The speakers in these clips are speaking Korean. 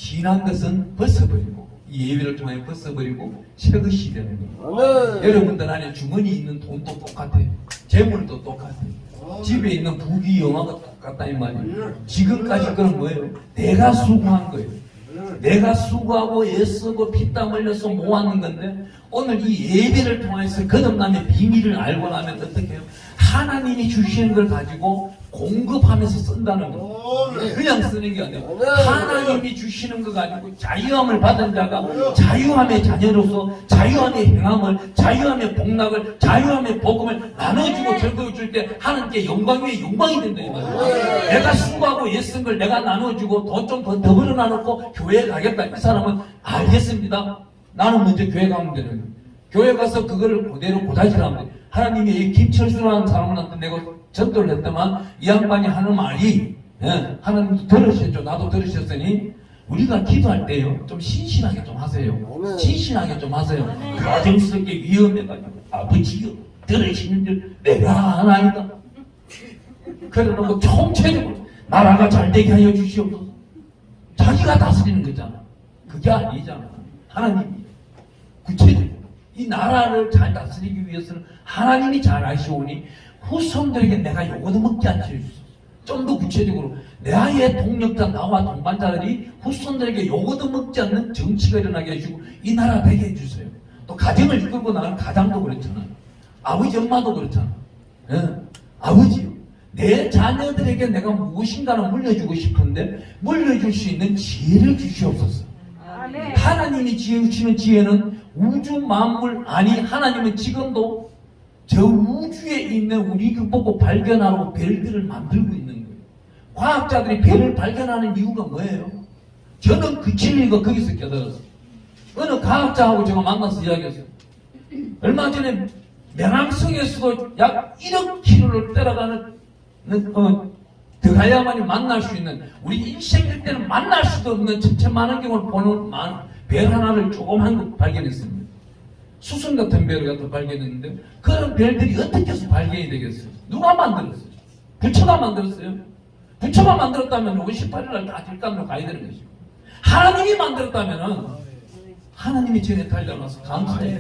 지난 것은 벗어버리고 이 예배를 통해 벗어버리고 새 것이 되는 겁니다. 여러분들 안에 주머니 있는 돈도 똑같아요. 재물도 똑같아요. 집에 있는 부귀 영화가 똑같다 이 말이에요. 지금까지 그건 뭐예요? 내가 수고한 거예요. 내가 수고하고 애쓰고 피땀 흘려서 모았는 건데 오늘 이 예배를 통해서 거듭남의 비밀을 알고 나면 어떻게 해요? 하나님이 주시는 걸 가지고 공급하면서 쓴다는 거예요. 그냥 쓰는 게 아니에요. 하나님이 주시는 거 가지고 자유함을 받은 자가 자유함의 자녀로서 자유함의 행함을, 자유함의 복락을, 자유함의 복음을 나눠주고 즐거워줄 때 하나님께 영광 위에 영광이 된다 이 말이에요. 내가 수고하고 애쓴 걸 내가 나눠주고 돈 좀 더 벌어놔놓고 교회에 가겠다. 이 사람은 알겠습니다. 나는 먼저 교회 가면 되는 거예요. 교회 가서 그거를 그대로 고다시하면 돼요. 하나님이 이 김철수라는 사람한테 내가 전도를 했더만 이 양반이 하는 말이 하나님도 들으셨죠. 나도 들으셨으니 우리가 기도할 때요 좀 신신하게 좀 하세요. 신신하게 좀 하세요. 가정스럽게 위험해가지고 아버지요 들으시는 줄 내가 하나이다. 그래놓고 총체적으로 나라가 잘되게 하여 주시옵소서. 자기가 다스리는 거잖아. 그게 아니잖아. 하나님이 구체적으로 이 나라를 잘 다스리기 위해서는 하나님이 잘 아시오니 후손들에게 내가 요거도 먹지 않게 해주소서. 좀 더 구체적으로 나의 동력자 나와 동반자들이 후손들에게 요거도 먹지 않는 정치가 일어나게 해주고 이 나라 되게 해주세요. 또 가정을 이끌고 나가는 가장도 그렇잖아요. 아버지 엄마도 그렇잖아요. 아버지요 내 자녀들에게 내가 무엇인가를 물려주고 싶은데 물려줄 수 있는 지혜를 주시옵소서. 하나님이 지으시는 지혜는 우주 만물 아니 하나님은 지금도 저 우주에 있는 우리를 보고 발견하고 별들을 만들고 있는 거예요. 과학자들이 별을 발견하는 이유가 뭐예요? 저는 그 진리가 거기서 깨달았어요. 어느 과학자하고 제가 만나서 이야기했어요. 얼마 전에 명암성에서도 약 1억 킬로를 따라가는 더 가야만이 만날 수 있는 우리 인생일 때는 만날 수도 없는 천천만한 경우를 보는 별 하나를 조그만 거 발견했습니다. 수sun 같은 별을 갖다 발견했는데 그런 별들이 어떻게 해서 발견이 되겠어요? 누가 만들었어요? 부처가 만들었어요? 부처가 만들었다면 5월 18일날 다 길감으로 가야 되는 것이고 하나님이 만들었다면 하나님이 전에 달려나서 감사해요.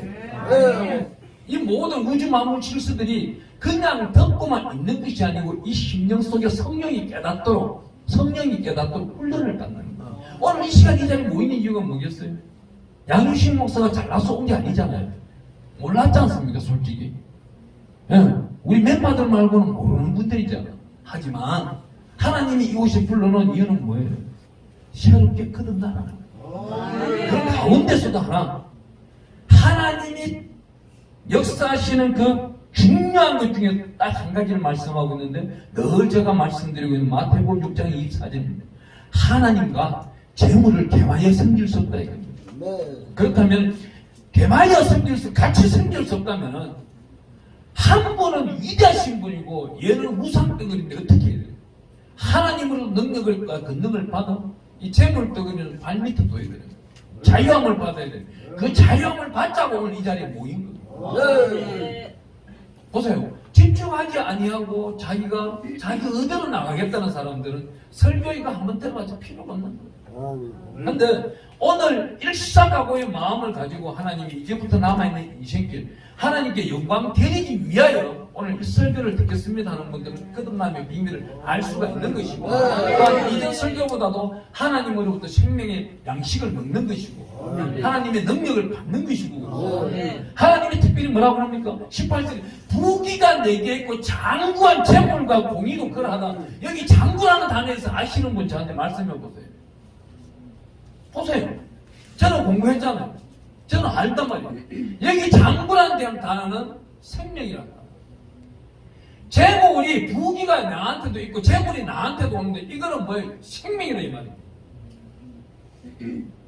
이 모든 우주 만물 질서들이 그냥 듣고만 있는 것이 아니고 이 심령 속에 성령이 깨닫도록 훈련을 받는 거예요. 오늘 이 시간 이 자리에 모이는 이유가 뭐겠어요? 양유식 목사가 잘나서 온 게 아니잖아요. 몰랐지 않습니까 솔직히. 우리 멤버들 말고는 모르는 분들이잖아요. 하지만 하나님이 이곳에 불러놓은 이유는 뭐예요? 새롭게 거듭나라는 거예요. 그 가운데서도 하나님이 역사하시는 그 중요한 것 중에 딱 한 가지를 말씀하고 있는데 늘 제가 말씀드리고 있는 마태복음 6장 24절입니다. 하나님과 재물을 겸하여 섬길 수 없다 이거죠. 그렇다면 겸하여 섬길 수 같이 섬길 수 없다면 한 분은 위대하신 분이고 얘는 우상덩어리인데 어떻게 해야 돼요? 하나님으로 능력과 권능을 받아 이 재물덩어리는 발밑에 둬야 돼요. 자유함을 받아야 돼요. 그 자유함을 받자고 오늘 이 자리에 모인 거예요. 보세요. 집중하지 아니하고 자기 의대로 나가겠다는 사람들은 설교회가 한번 들어가서 필요가 없는 거예요. 그런데 오늘 일사각오의 마음을 가지고 하나님이 이제부터 남아있는 인생길 하나님께 영광 드리기 위하여 오늘 이 설교를 듣겠습니다 하는 분들은 거듭남의 비밀을 알 수가 있는 것이고 또한 이전 설교보다도 하나님으로부터 생명의 양식을 먹는 것이고 하나님의 능력을 받는 것이고 하나님이 특별히 뭐라고 합니까? 18절 부귀가 내게 있고 장구한 재물과 공의도 그러하다. 여기 장구라는 단어에서 아시는 분 저한테 말씀해 보세요. 보세요. 저는 공부했잖아요. 저는 알단 말이에요. 여기 장구라는 단어는 생명이란 단어. 재물이 부귀가 나한테도 있고 재물이 나한테도 오는데 이거는 뭐예요? 생명이라 이 말이에요.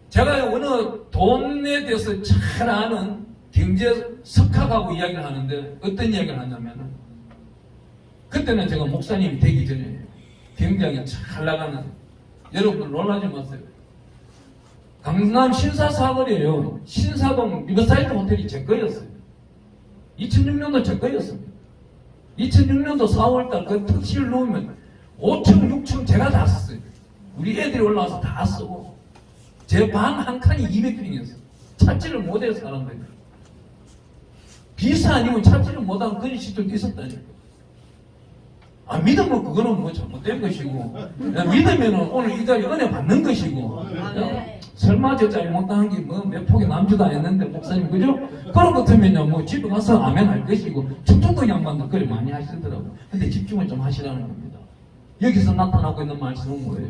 제가 어느 돈에 대해서 잘 아는 경제 석학하고 이야기를 하는데 어떤 이야기를 하냐면 그때는 제가 목사님이 되기 전에 굉장히 잘 나가는 여러분 놀라지 마세요. 강남 신사사거리에요. 신사동 리버사이드 호텔이 제 거였어요. 2006년도 제 거였습니다. 2006년도 4월달 그 특실 놓으면 5층, 6층 제가 다 썼어요. 우리 애들이 올라와서 다 쓰고 제 방 한 칸이 200평이었어요. 찾지를 못해서 사는 거예요. 비사 아니면 찾지를 못하는 그런 시절도 있었다니까. 아, 믿으면 그거는 뭐 잘못된 것이고, 믿으면 오늘 이 자리 은혜 받는 것이고, 설마 저 잘못한 게 뭐 몇 폭이 남지도 않았는데, 목사님, 그죠? 그런 것 같으면요, 뭐 집에 가서 아멘 할 것이고, 충청도 양반도 그래 많이 하시더라고요. 근데 집중을 좀 하시라는 겁니다. 여기서 나타나고 있는 말씀은 뭐예요?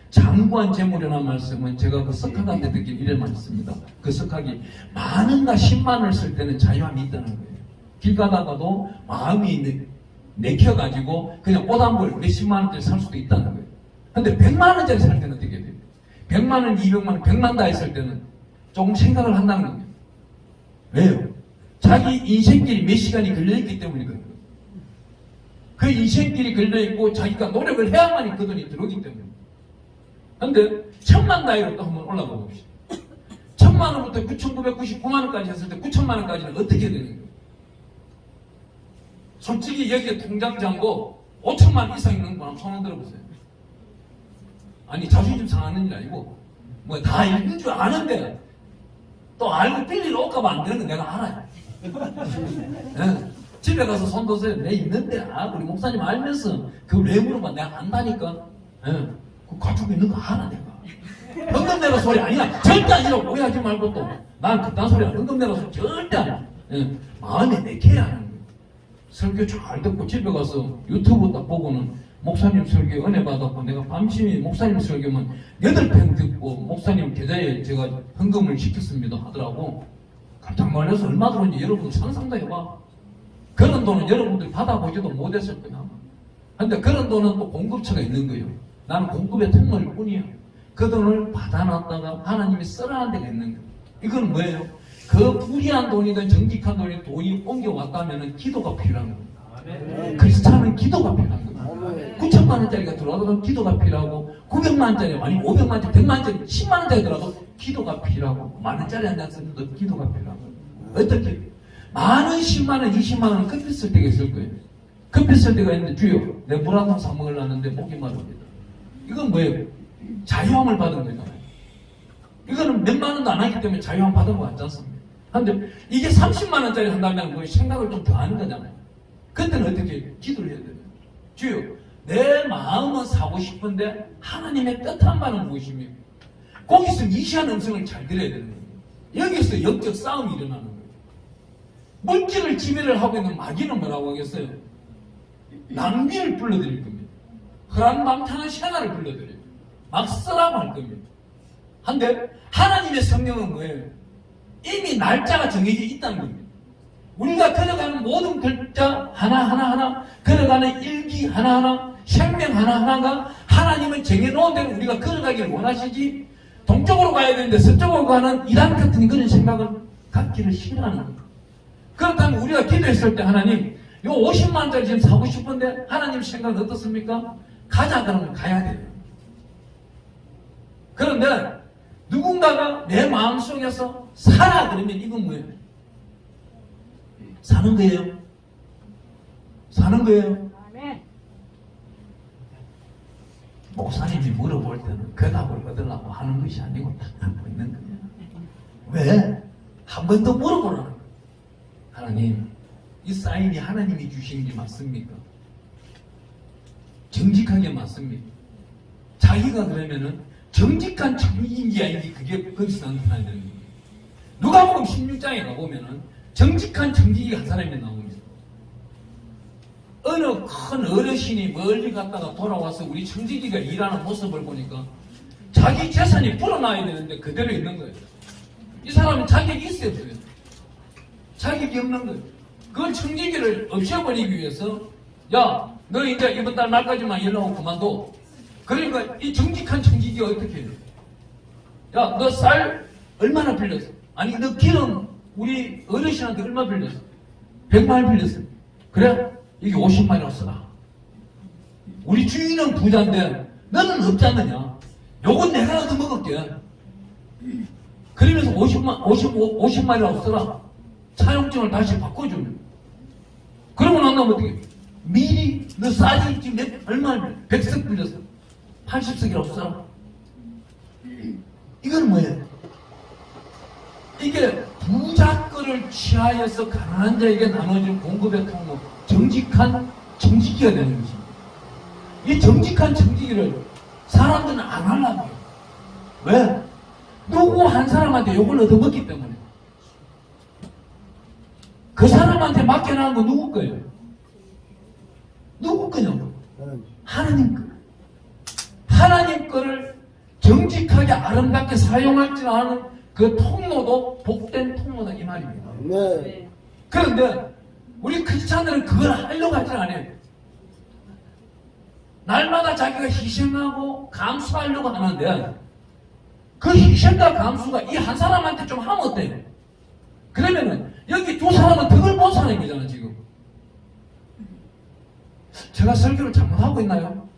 장구한 재물이라는 말씀은 제가 그 석학한테 느낀 이런 말씀입니다. 그 석학이 많은가 10만원을 쓸 때는 자유함이 있다는 거예요. 길 가다가도 마음이 내켜가지고 그냥 옷 한 벌 몇십만 원짜리 살 수도 있다는 거예요. 근데 100만 원짜리 살 때는 어떻게 돼요? 100만 원, 200만 원, 100만 다 했을 때는 조금 생각을 한다는 겁니다. 왜요? 자기 인생길이 몇 시간이 걸려있기 때문이거든요. 그 인생길이 걸려있고 자기가 노력을 해야만이 그 돈이 들어오기 때문에. 근데 1000만 나이로 또 한번 올라가 봅시다. 1000만 원부터 9,999만 원까지 했을 때 9천만 원까지는 어떻게 되는 거예요? 솔직히 여기에 통장 잔고 5천만 원 이상 있는 분 한번 손을 들어보세요. 아니 자존심 상하는 일 아니고 뭐 다 읽는 줄 아는데 또 알고 빌리러 올까봐 안 되는 거 내가 알아요. 네. 집에 가서 손 드세요. 내 있는데 우리 목사님 알면서 그걸 왜 물어봐. 내가 안다니까. 네. 그 가지고 있는 거 알아 내가. 흥금내라 소리 아니야. 절대 아니라고 오해하지 말고 또 난 그딴 소리 안 흥금내라 소리 절대 아니야. 네. 마음에 내켜야 하는 거예요. 설교 잘 듣고 집에 가서 유튜브 딱 보고는 목사님 설교 은혜 받았고 내가 밤심이 목사님 설교만 8편 듣고 목사님 계좌에 제가 헌금을 시켰습니다 하더라고. 깜짝 놀라서 얼마 들어온지 여러분 상상도 해봐. 그런 돈은 여러분들 받아보지도 못했을 거야. 근데 그런 돈은 또 공급처가 있는 거예요. 나는 공급의 통로일 뿐이야. 그 돈을 받아놨다가 하나님이 쓰라는 데가 있는 거예요. 이건 뭐예요? 그 불의한 돈이든 정직한 돈이 옮겨왔다면 기도가 필요한 거예요. 크리스찬은 기도가 필요한 거예요. 9천만 원짜리가 들어와도 기도가 필요하고 900만 원짜리 아니 500만 원짜리 100만 원짜리 10만 원짜리 들어와도 기도가 필요하고 만 원짜리 한 장 쓰는데도 기도가 필요한 거예요. 어떻게? 만원 10만 원 20만 원 커피 쓸 때가 있을 거예요. 커피 쓸 때가 있는데 주여 내 물 한 통 사 먹으려는데 목이 마릅니다. 이건 뭐예요? 자유함을 받은 거잖아요. 이거는 몇만 원도 안 하기 때문에 자유함 받은 거 같지 않습니까? 근데 이게 30만 원짜리 한다면 뭐 생각을 좀 더 하는 거잖아요. 그때는 어떻게 기도를 해야 돼요? 주여 내 마음은 사고 싶은데 하나님의 뜻한 바는 무엇이며 거기서 이시한 음성을 잘 들어야 되는 거예요. 여기서 영적 싸움이 일어나는 거예요. 물질을 지배를 하고 있는 마귀는 뭐라고 하겠어요? 낭비를 불러드릴 겁니다. 허랑방탕한 생활을 불러드려요. 막 쓰라고 할 겁니다. 한데 하나님의 성령은 뭐예요? 이미 날짜가 정해져 있다는 겁니다. 우리가 걸어가는 모든 글자 하나하나 걸어가는 일기 하나하나 생명 하나하나가 하나님은 정해놓은 대로 우리가 걸어가기를 원하시지 동쪽으로 가야 되는데 서쪽으로 가는 이단 같은 그런 생각을 갖기를 싫어하는 겁니다. 그렇다면 우리가 기도했을 때 하나님 요 50만 원짜리 지금 사고 싶은데 하나님 생각은 어떻습니까? 가자 그러면 가야 돼요. 그런데 누군가가 내 마음속에서 살아 그러면 이건 뭐예요? 사는 거예요. 사는 거예요. 목사님이 물어볼 때는 대답을 얻으려고 하는 것이 아니고 딱 하고 있는 거예요. 왜? 한 번 더 물어보라는 거예요. 하나님, 이 사인이 하나님이 주신 게 맞습니까? 정직하게 맞습니까? 자기가 그러면은 정직한 정직인지 아닌지 그게 거기서 나타나야 되는 거예요. 누가복음 16장에 가보면은 정직한 정직이 한 사람이 나옵니다. 어느 큰 어르신이 멀리 갔다가 돌아와서 우리 정직이가 일하는 모습을 보니까 자기 재산이 불어나야 되는데 그대로 있는 거예요. 이 사람은 자격이 있어야 없어요? 자격이 없는 거예요. 그걸 정직이를 없애버리기 위해서 야, 너 이제 이번 달 말까지만 연락하고 그만둬. 그러니까 이 정직한 정직이가 어떻게 해요? 야, 너 쌀 얼마나 빌렸어? 아니, 너 기름 우리 어르신한테 얼마 빌렸어? 100만 원 빌렸어. 그래? 이게 50만이라고 써라. 우리 주인은 부자인데 너는 없지 않느냐? 요건 내가 얻어먹을게. 그러면서 50만이라고 써라. 차용증을 다시 바꿔주면. 그러고 난 다음에 어떻게? 미리 너 쌀이 지금 얼마 100석 빌렸어. 80석이라고 써라. 이건 뭐예요? 이게 부자거를 취하여서 가난한 자에게 나눠진 공급의 통로, 정직한 정직기가 되는 것입니다. 이 정직한 정직기를 사람들은 안 하려고요. 왜? 누구 한 사람한테 욕을 얻어먹기 때문에. 그 사람한테 맡겨놓은 거 누구 거예요? 누구 거냐고? 하나님 거. 하나님 거를 정직하게 아름답게 사용할 줄 아는 그 통로도 복된 통로다 이 말입니다. 네. 그런데 우리 크리스찬들은 그걸 하려고 하지 않아요. 날마다 자기가 희생하고 감수하려고 하는데 그 희생과 감수가 이 한 사람한테 좀 하면 어때요? 그러면은 여기 두 사람은 덕을 본 사람이잖아 지금. 제가 설교를 잘못하고 있나요?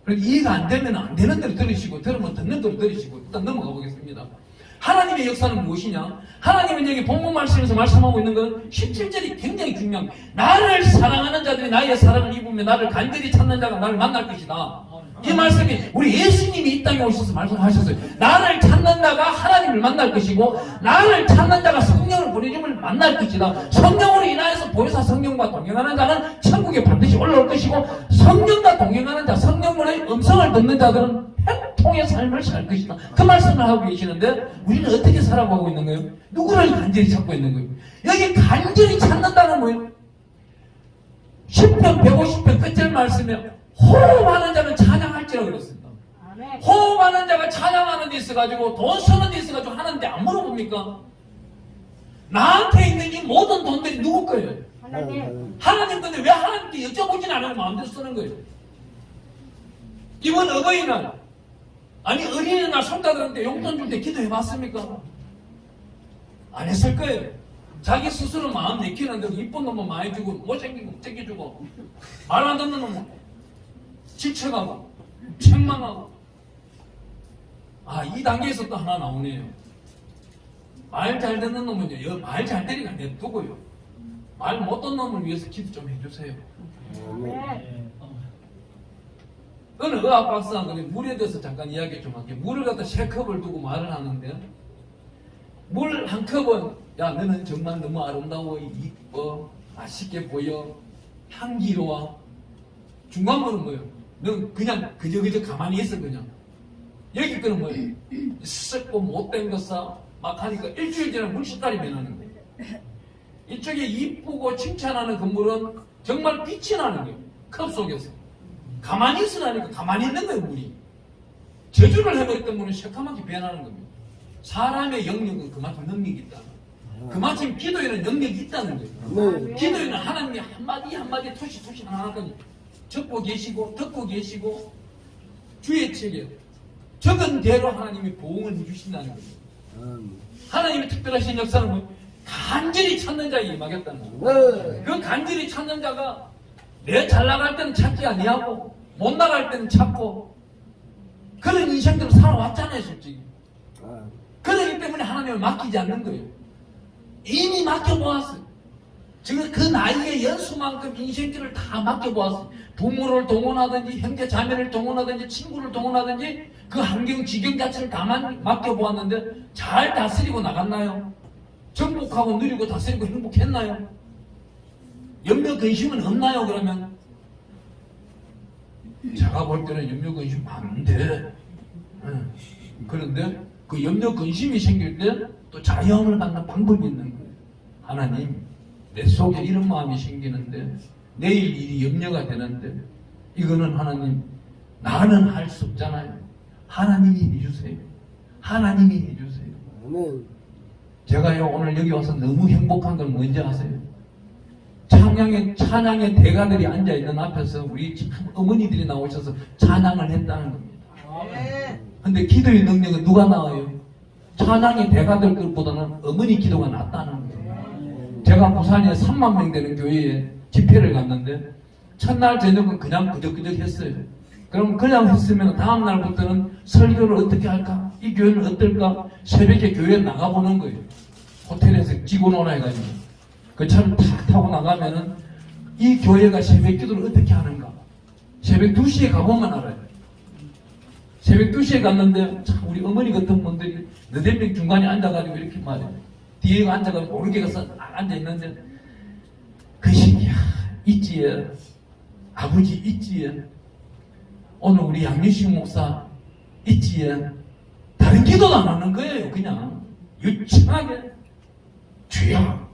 이해가 안 되면 안 되는 대로 들으시고 들으면 듣는 대로 들으시고 일단 넘어가 보겠습니다. 하나님의 역사는 무엇이냐? 하나님은 여기 본문 말씀에서 말씀하고 있는 건 17절이 굉장히 중요합니다. 나를 사랑하는 자들이 나의 사랑을 입으며 나를 간절히 찾는 자가 나를 만날 것이다. 이 말씀이 우리 예수님이 이 땅에 오셔서 말씀하셨어요. 나를 찾는 자가 하나님을 만날 것이고 나를 찾는 자가 성령을 보내줌을 만날 것이다. 성령으로 인하여서 보혜사 성령과 동행하는 자는 천국에 반드시 올라올 것이고 성령과 동행하는 자, 성령의 음성을 듣는 자들은 행통의 삶을 살 것이다. 그 말씀을 하고 계시는데 우리는 어떻게 살아가고 있는 거예요? 누구를 간절히 찾고 있는 거예요? 여기 간절히 찾는다는 뭐예요? 10편 150편 끝절 말씀에 호흡하는 자는 찬양할지라 그랬습니다. 호흡하는 자가 찬양하는 데 있어가지고 돈 쓰는 데 있어가지고 하는데 안 물어봅니까? 나한테 있는 이 모든 돈들이 누구 거예요? 하나님 건데 왜 하나님께 여쭤보진 않아요? 마음대로 쓰는 거예요. 이번 어버이날 아니 어린이날 손자들한테 용돈 줄 때 기도해 봤습니까? 안 했을 거예요. 자기 스스로 마음 내키는데 이쁜 놈은 많이 주고 못생긴 거 땡겨주고 말 안 듣는 놈은 지쳐가고 책망하고. 이 단계에서 또 하나 나오네요. 말 잘 듣는 놈은요, 말 잘 되니까 냅두고요. 말 못 듣는 놈을 위해서 기도 좀 해주세요. 어느 의학 박사가 물에 대해서 잠깐 이야기 좀 할게요. 물을 갖다 3컵을 두고 말을 하는데 물 한 컵은 야 너는 정말 너무 아름다워, 이뻐, 맛있게 보여, 향기로워. 중간물은 뭐예요? 넌 그냥 그저 가만히 있어 그냥. 여기 거는 뭐예요? 썩고 못된 것사 막 하니까 일주일 지나면 물 색깔이 변하는 거예요. 이쪽에 이쁘고 칭찬하는 그 물은 정말 빛이 나는 거예요. 컵 속에서. 가만히 있으라니까 가만히 있는 거예요 물이. 저주를 해버렸던 물은 새카맣게 변하는 겁니다. 사람의 영역은 그만큼 능력이 있다. 그만큼 기도에는 능력이 있다는 거예요. 기도에는 하나님이 한마디 한마디 토시 하나하나 적고 계시고 듣고 계시고 주의 책에 적은 대로 하나님이 보응을 해주신다는 거예요. 하나님의 특별하신 역사는 뭐? 간절히 찾는 자에게 임하겠다는 거예요. 그 간절히 찾는 자가 내 잘 나갈 때는 찾지 아니하고 못 나갈 때는 찾고 그런 인생들을 살아왔잖아요 솔직히. 그렇기 때문에 하나님을 맡기지 않는 거예요. 이미 맡겨보았어요. 지금 그 나이의 연수만큼 인생길을 다 맡겨보았어요. 부모를 동원하든지 형제 자매를 동원하든지 친구를 동원하든지 그 환경 지경 자체를 다 맡겨보았는데 잘 다스리고 나갔나요? 정복하고 누리고 다스리고 행복했나요? 염려 근심은 없나요 그러면? 제가 볼 때는 염려 근심 많은데 그런데 그 염려 근심이 생길 때 또 자유함을 갖는 방법이 있는 거예요. 하나님 내 속에 이런 마음이 생기는데 내일 일이 염려가 되는데 이거는 하나님 나는 할 수 없잖아요. 하나님이 해주세요. 하나님이 해주세요. 제가요 오늘 여기 와서 너무 행복한 건 뭔지 아세요? 찬양의 대가들이 앉아있는 앞에서 우리 참 어머니들이 나오셔서 찬양을 했다는 겁니다. 근데 기도의 능력은 누가 나와요? 찬양의 대가들 것보다는 어머니 기도가 낫다는 거예요. 제가 부산에 3만 명 되는 교회에 집회를 갔는데 첫날 저녁은 그냥 그저그저 했어요. 그럼 그냥 했으면 다음 날부터는 설교를 어떻게 할까? 이 교회는 어떨까? 새벽에 교회에 나가보는 거예요. 호텔에서 직원 오라 해가지고 그 차를 탁 타고 나가면은 이 교회가 새벽 기도를 어떻게 하는가? 새벽 2시에 가보면 알아요. 새벽 2시에 갔는데 참 우리 어머니 같은 분들이 너댓 명 중간에 앉아가지고 이렇게 말해. 뒤에 앉아가지고 오르게 가서 앉아있는데 그 시기야 있지에 아버지 있지에 오늘 우리 양유식 목사 있지에 다른 기도도 안 하는 거예요. 그냥 유창하게 주여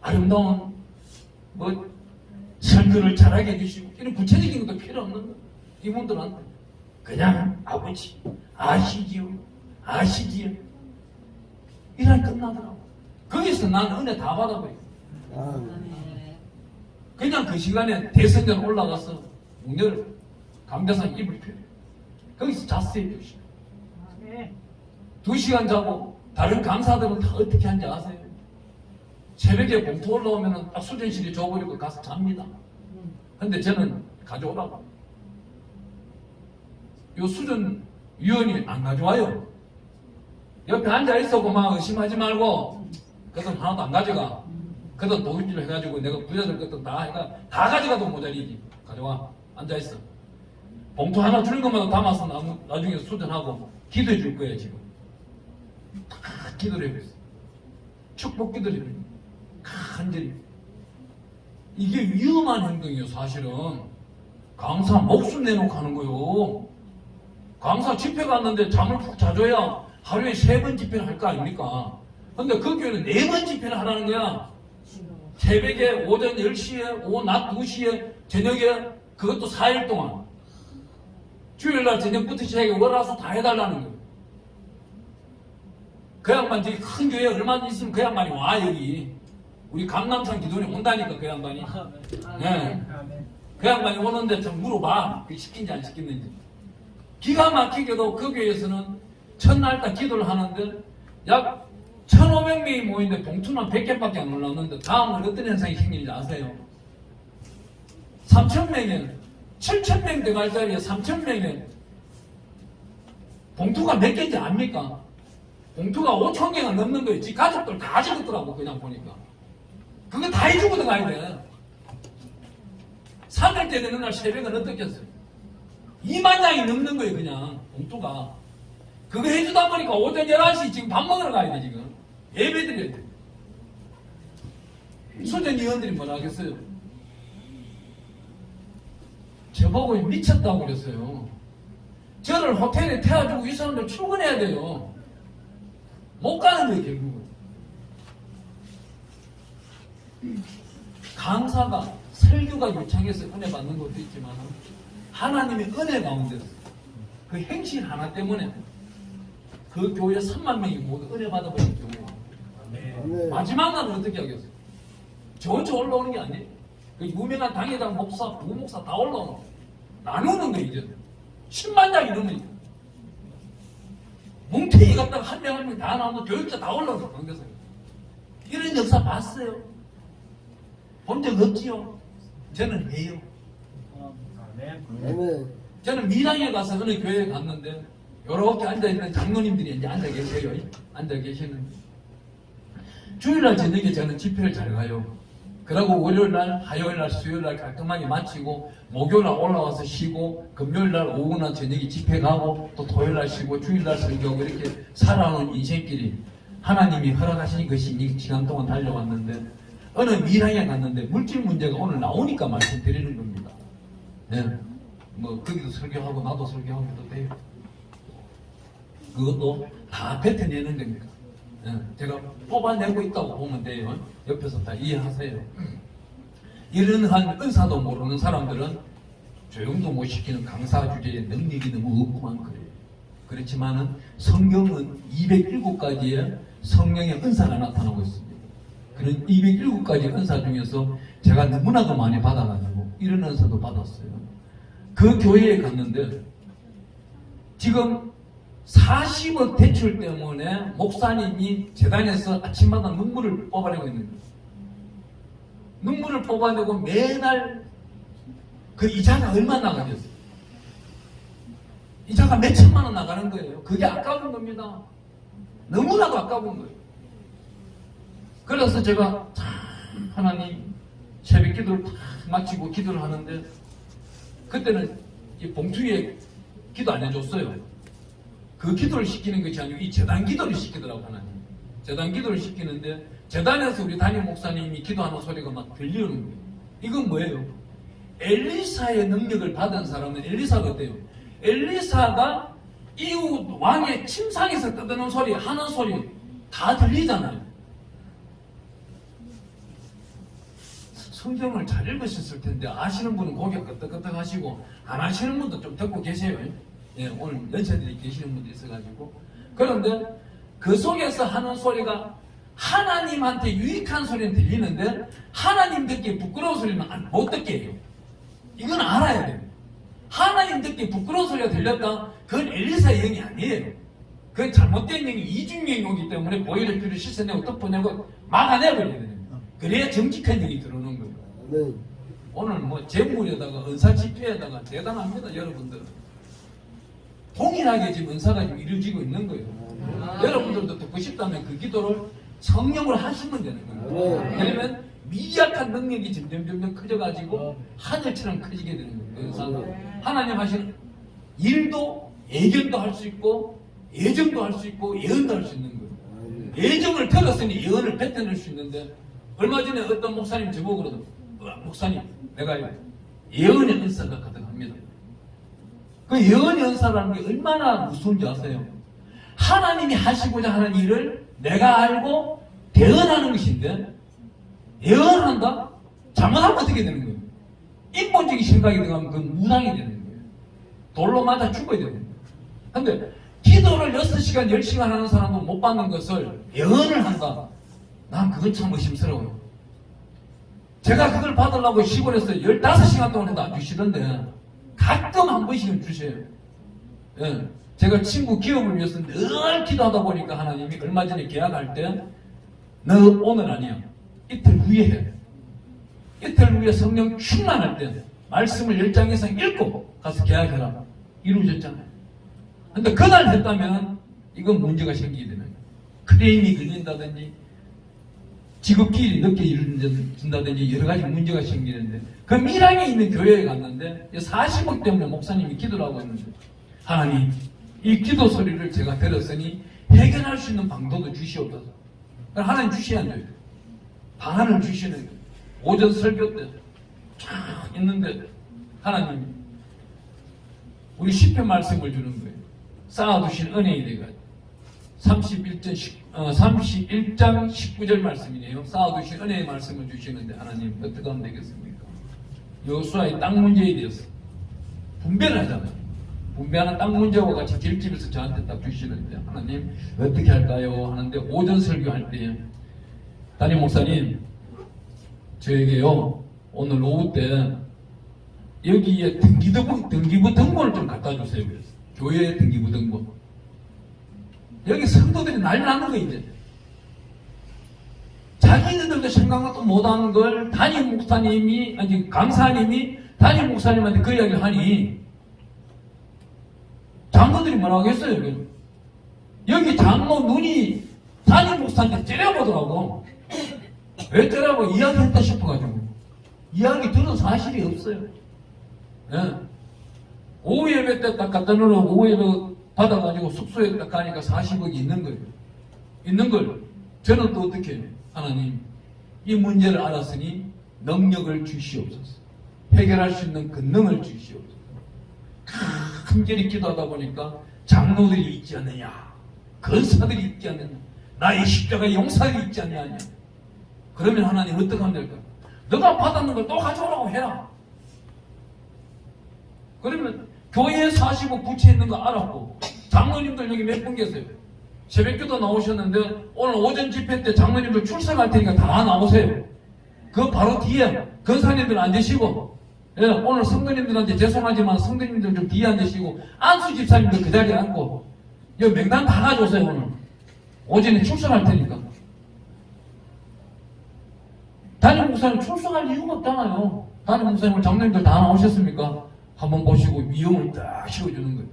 아름다운 뭐 설교를 잘하게 해주시고 이런 구체적인 것도 필요 없는 거예요. 이분들한테 그냥 아버지 아시지요 아시지요 이날 끝나더라고. 거기서 난 은혜 다 받아버려. 그냥 그 시간에 대성전 올라가서 문열 감자상 입을 펴요. 거기서 잤어요. 2시간 자고 다른 강사들은 다 어떻게 하는지 아세요? 새벽에 봉투 올라오면 딱 수전실에 줘버리고 가서 잡니다. 근데 저는 가져오라고. 요 수전 위원이 안 가져와요. 옆에 앉아있어 그만 의심하지 말고 그돈 하나도 안 가져가. 그돈 도둑질 해가지고 내가 부자들 것도 다 해가 다 가져가도 모자리지. 가져와. 앉아있어. 봉투 하나 주는 것마다 담아서 나중에 수전하고 기도해 줄 거예요. 지금 다 기도를 해버렸어. 축복 기도를 해버렸어. 간절히. 이게 위험한 행동이에요. 사실은 강사 목숨 내놓고 하는 거예요. 강사 집회 갔는데 잠을 푹 자줘야 하루에 3번 집회를 할 거 아닙니까? 근데 그 교회는 4번 집회를 하라는 거야. 새벽에 오전 10시에 낮 2시에 저녁에 그것도 4일 동안 주일날 저녁부터 시작해 월화수 다 해달라는 거예요. 그 양반 저기 큰 교회 얼마 있으면 그 양반이 와 여기 우리 강남산 기도원에 온다니까 그 양반이. 네. 그 양반이 오는데 좀 물어봐. 시킨지 안 시켰는지. 기가 막히게도 그 교회에서는 첫날 딱 기도를 하는데 약 1,500명이 모이는데 봉투는 100개밖에 안 올라왔는데 다음날 어떤 현상이 생기는지 아세요? 3,000명에 7,000명 들어갈 자리에 3,000명에 봉투가 몇 개인지 압니까? 봉투가 5,000개가 넘는 거예요. 지 가족들 다 적었더라고 그냥 보니까. 그거 다 해주고 들어가야 돼. 3일 때 되는 날 새벽은 어떻게 했어요? 2만 장이 넘는 거예요 그냥 봉투가. 그거 해주다 보니까 오전 11시 지금 밥 먹으러 가야 돼 지금. 예배 드려야 돼. 수전위원들이 뭐라 하겠어요? 저보고 미쳤다고 그랬어요. 저를 호텔에 태워주고 이 사람들 출근해야 돼요. 못 가는 거예요 결국은. 강사가 설교가 요청해서 은혜 받는 것도 있지만 하나님의 은혜 가운데서 그 행실 하나 때문에 그 교회 3만 명이 모두 은혜 받아버린 경우가 마지막 날은 어떻게 하겠어요? 저저 올라오는 게 아니에요. 그 유명한 당회장 목사, 부목사 다 올라오는 거예요. 나누는 거예요 이제. 10만 장이 넘으니까. 뭉태기 갖다가 한 명 한 명 다 나오면 교육자 다 올라오는 관계에서. 이런 역사 봤어요? 본 적 없지요? 저는 해요. 저는 밀양에 가서 어느 교회에 갔는데 이렇게 앉아있는 장로님들이 이제 앉아 계세요. 앉아 계시는데 주일날 저녁에 저는 집회를 잘 가요. 그러고 월요일날, 화요일날, 수요일날 깔끔하게 마치고 목요일날 올라와서 쉬고 금요일날 오후나 저녁에 집회 가고 또 토요일날 쉬고 주일날 설교하고 이렇게 살아오는 인생길이 하나님이 허락하신 것이 이 시간 동안 달려왔는데 어느 밀양에 갔는데 물질 문제가 오늘 나오니까 말씀드리는 겁니다. 네. 뭐 거기도 설교하고 나도 설교하고 해도 돼요. 그것도 다 뱉어내는 겁니다. 네. 제가 뽑아내고 있다고 보면 돼요. 옆에서 다 이해하세요. 이런 한 은사도 모르는 사람들은 조용도 못 시키는 강사 주제에 능력이 너무 없구만 그래요. 그렇지만은 성경은 207가지의 성령의 은사가 나타나고 있습니다. 그런 207가지 은사 중에서 제가 너무나도 많이 받아가지고 이런 은사도 받았어요. 그 교회에 갔는데 지금 40억 대출 때문에 목사님이 재단에서 아침마다 눈물을 뽑아내고 있는 거예요. 눈물을 뽑아내고 매날 그 이자가 얼마나 나가겠어요? 이자가 몇 천만 원 나가는 거예요. 그게 아까운 겁니다. 너무나도 아까운 거예요. 그래서 제가 하나님 새벽 기도를 다 마치고 기도를 하는데 그때는 이 봉투에 기도 안 해줬어요. 그 기도를 시키는 것이 아니고 이 제단 기도를 시키더라고 하나님. 제단 기도를 시키는데 제단에서 우리 담임 목사님이 기도하는 소리가 막 들리는 거예요. 이건 뭐예요? 엘리사의 능력을 받은 사람은 엘리사가 어때요? 엘리사가 이웃 왕의 침상에서 떠드는 소리, 하는 소리 다 들리잖아요. 성경을 잘 읽으셨을 텐데 아시는 분은 고개 끄덕끄덕 하시고 안 하시는 분도 좀 듣고 계세요. 예, 오늘 연체들이 계시는 분도 있어가지고. 그런데 그 속에서 하는 소리가 하나님한테 유익한 소리는 들리는데 하나님 듣기에 부끄러운 소리는 못 듣게 해요. 이건 알아야 돼요. 하나님 듣기에 부끄러운 소리가 들렸다? 그건 엘리사의 영이 아니에요. 그건 잘못된 영이 이중영이 오기 때문에 보혈의 피를 씻어내고 덮어내고 막아내버려야 돼요. 그래야 정직한 영이 들어오는 거예요. 네. 오늘 뭐 재물에다가 은사 집회에다가 대단합니다. 여러분들 동일하게 지금 은사가 지금 이루어지고 있는 거예요. 여러분들도 듣고 싶다면 그 기도를 성령으로 하시면 되는 거예요. 그러면 미약한 능력이 점점 커져가지고 하늘처럼 커지게 되는 거예요. 은사가. 하나님 하시는 일도 예견도 할 수 있고 예정도 할 수 있고 예언도 할 수 있는 거예요. 예정을 들었으니 예언을 뱉어낼 수 있는데 얼마 전에 어떤 목사님 저보고 그러더라고요. 목사님, 내가 예언의 은사가 가득합니다. 그 예언의 은사라는 게 얼마나 무서운지 아세요? 하나님이 하시고자 하는 일을 내가 알고 대언하는 것인데 예언한다? 잘못하면 어떻게 되는 거예요? 인본적인 생각이 들어가면 그건 무당이 되는 거예요. 돌로 맞아 죽어야 되는 거예요. 근데 기도를 6시간, 10시간 하는 사람은 못 받는 것을 예언을 한다. 난 그건 참 의심스러워요. 제가 그걸 받으려고 시골에서 15시간 동안 해도 안 주시던데 가끔 한 번씩은 주세요. 예. 제가 친구 기업을 위해서 늘 기도하다 보니까 하나님이 얼마 전에 계약할 때 너 오늘 아니야. 이틀 후에 해. 이틀 후에 성령 충만할 때 말씀을 10장 이상 읽고 가서 계약해라. 이루어졌잖아요. 근데 그날 했다면 이건 문제가 생기게 되는 거예요. 크레임이 걸린다든지 지급기일이 늦게 이루어진다든지 여러 가지 문제가 생기는데 그 밀양에 있는 교회에 갔는데 40억 때문에 목사님이 기도를 하고 있는데 하나님 이 기도 소리를 제가 들었으니 해결할 수 있는 방도도 주시옵소서. 하나님 주셔야 돼요. 방안을 주시는 거예요. 오전 설교 때 쫙 있는데 하나님이 우리 시편 말씀을 주는 거예요. 쌓아두신 은혜에 대해 31장 19절 말씀이네요. 쌓아두신 은혜의 말씀을 주시는데 하나님 어떻게 하면 되겠습니까? 여호수아의 땅 문제에 대해서 분배를 하잖아요. 분배하는 땅 문제와 같이 길집에서 저한테 딱 주시는데 하나님 어떻게 할까요? 하는데 오전 설교할 때 담임 목사님 저에게요 오늘 오후 때 여기에 등기부 등본을 좀 갖다 주세요. 그래서 교회 등기부 등본 여기 성도들이 난리 나는 거 이제 자기네들도 생각도 못하는 걸 담임 목사님이 아니 강사님이 담임 목사님한테 그 이야기를 하니 장로들이 뭐라고 했어요? 여기 장로 눈이 담임 목사한테 째려보더라고. 왜 째려보? 이야기했다 싶어가지고 이야기 들은 사실이 없어요. 예. 오후 예배 때 딱 갖다 놓으라고 오후 예배 받아가지고 숙소에 딱 가니까 40억이 있는 거예요. 있는 걸 저는 또 어떻게 해요? 하나님 이 문제를 알았으니 능력을 주시옵소서. 해결할 수 있는 권능을 주시옵소서. 간절히 기도하다 보니까 장로들이 있지 않느냐, 권사들이 있지 않느냐, 나의 십자가의 용사들이 있지 않느냐. 그러면 하나님 어떻게 하면 될까? 너가 받았는 걸 또 가져오라고 해라. 그러면 교회에 40억 부채 있는 거 알았고 장로님들 여기 몇 분 계세요? 새벽기도 나오셨는데 오늘 오전 집회 때 장로님들 출석할 테니까 다 나오세요. 그 바로 뒤에 권사님들 앉으시고 예, 오늘 성도님들한테 죄송하지만 성도님들 좀 뒤에 앉으시고 안수 집사님들 그 자리에 앉고 여기 명단 다 가져오세요. 오늘 오전에 출석할 테니까. 담임 목사님 출석할 이유가 없잖아요. 담임 목사님 장로님들 다 나오셨습니까? 한번 보시고 위험을 딱 씌워주는 거예요.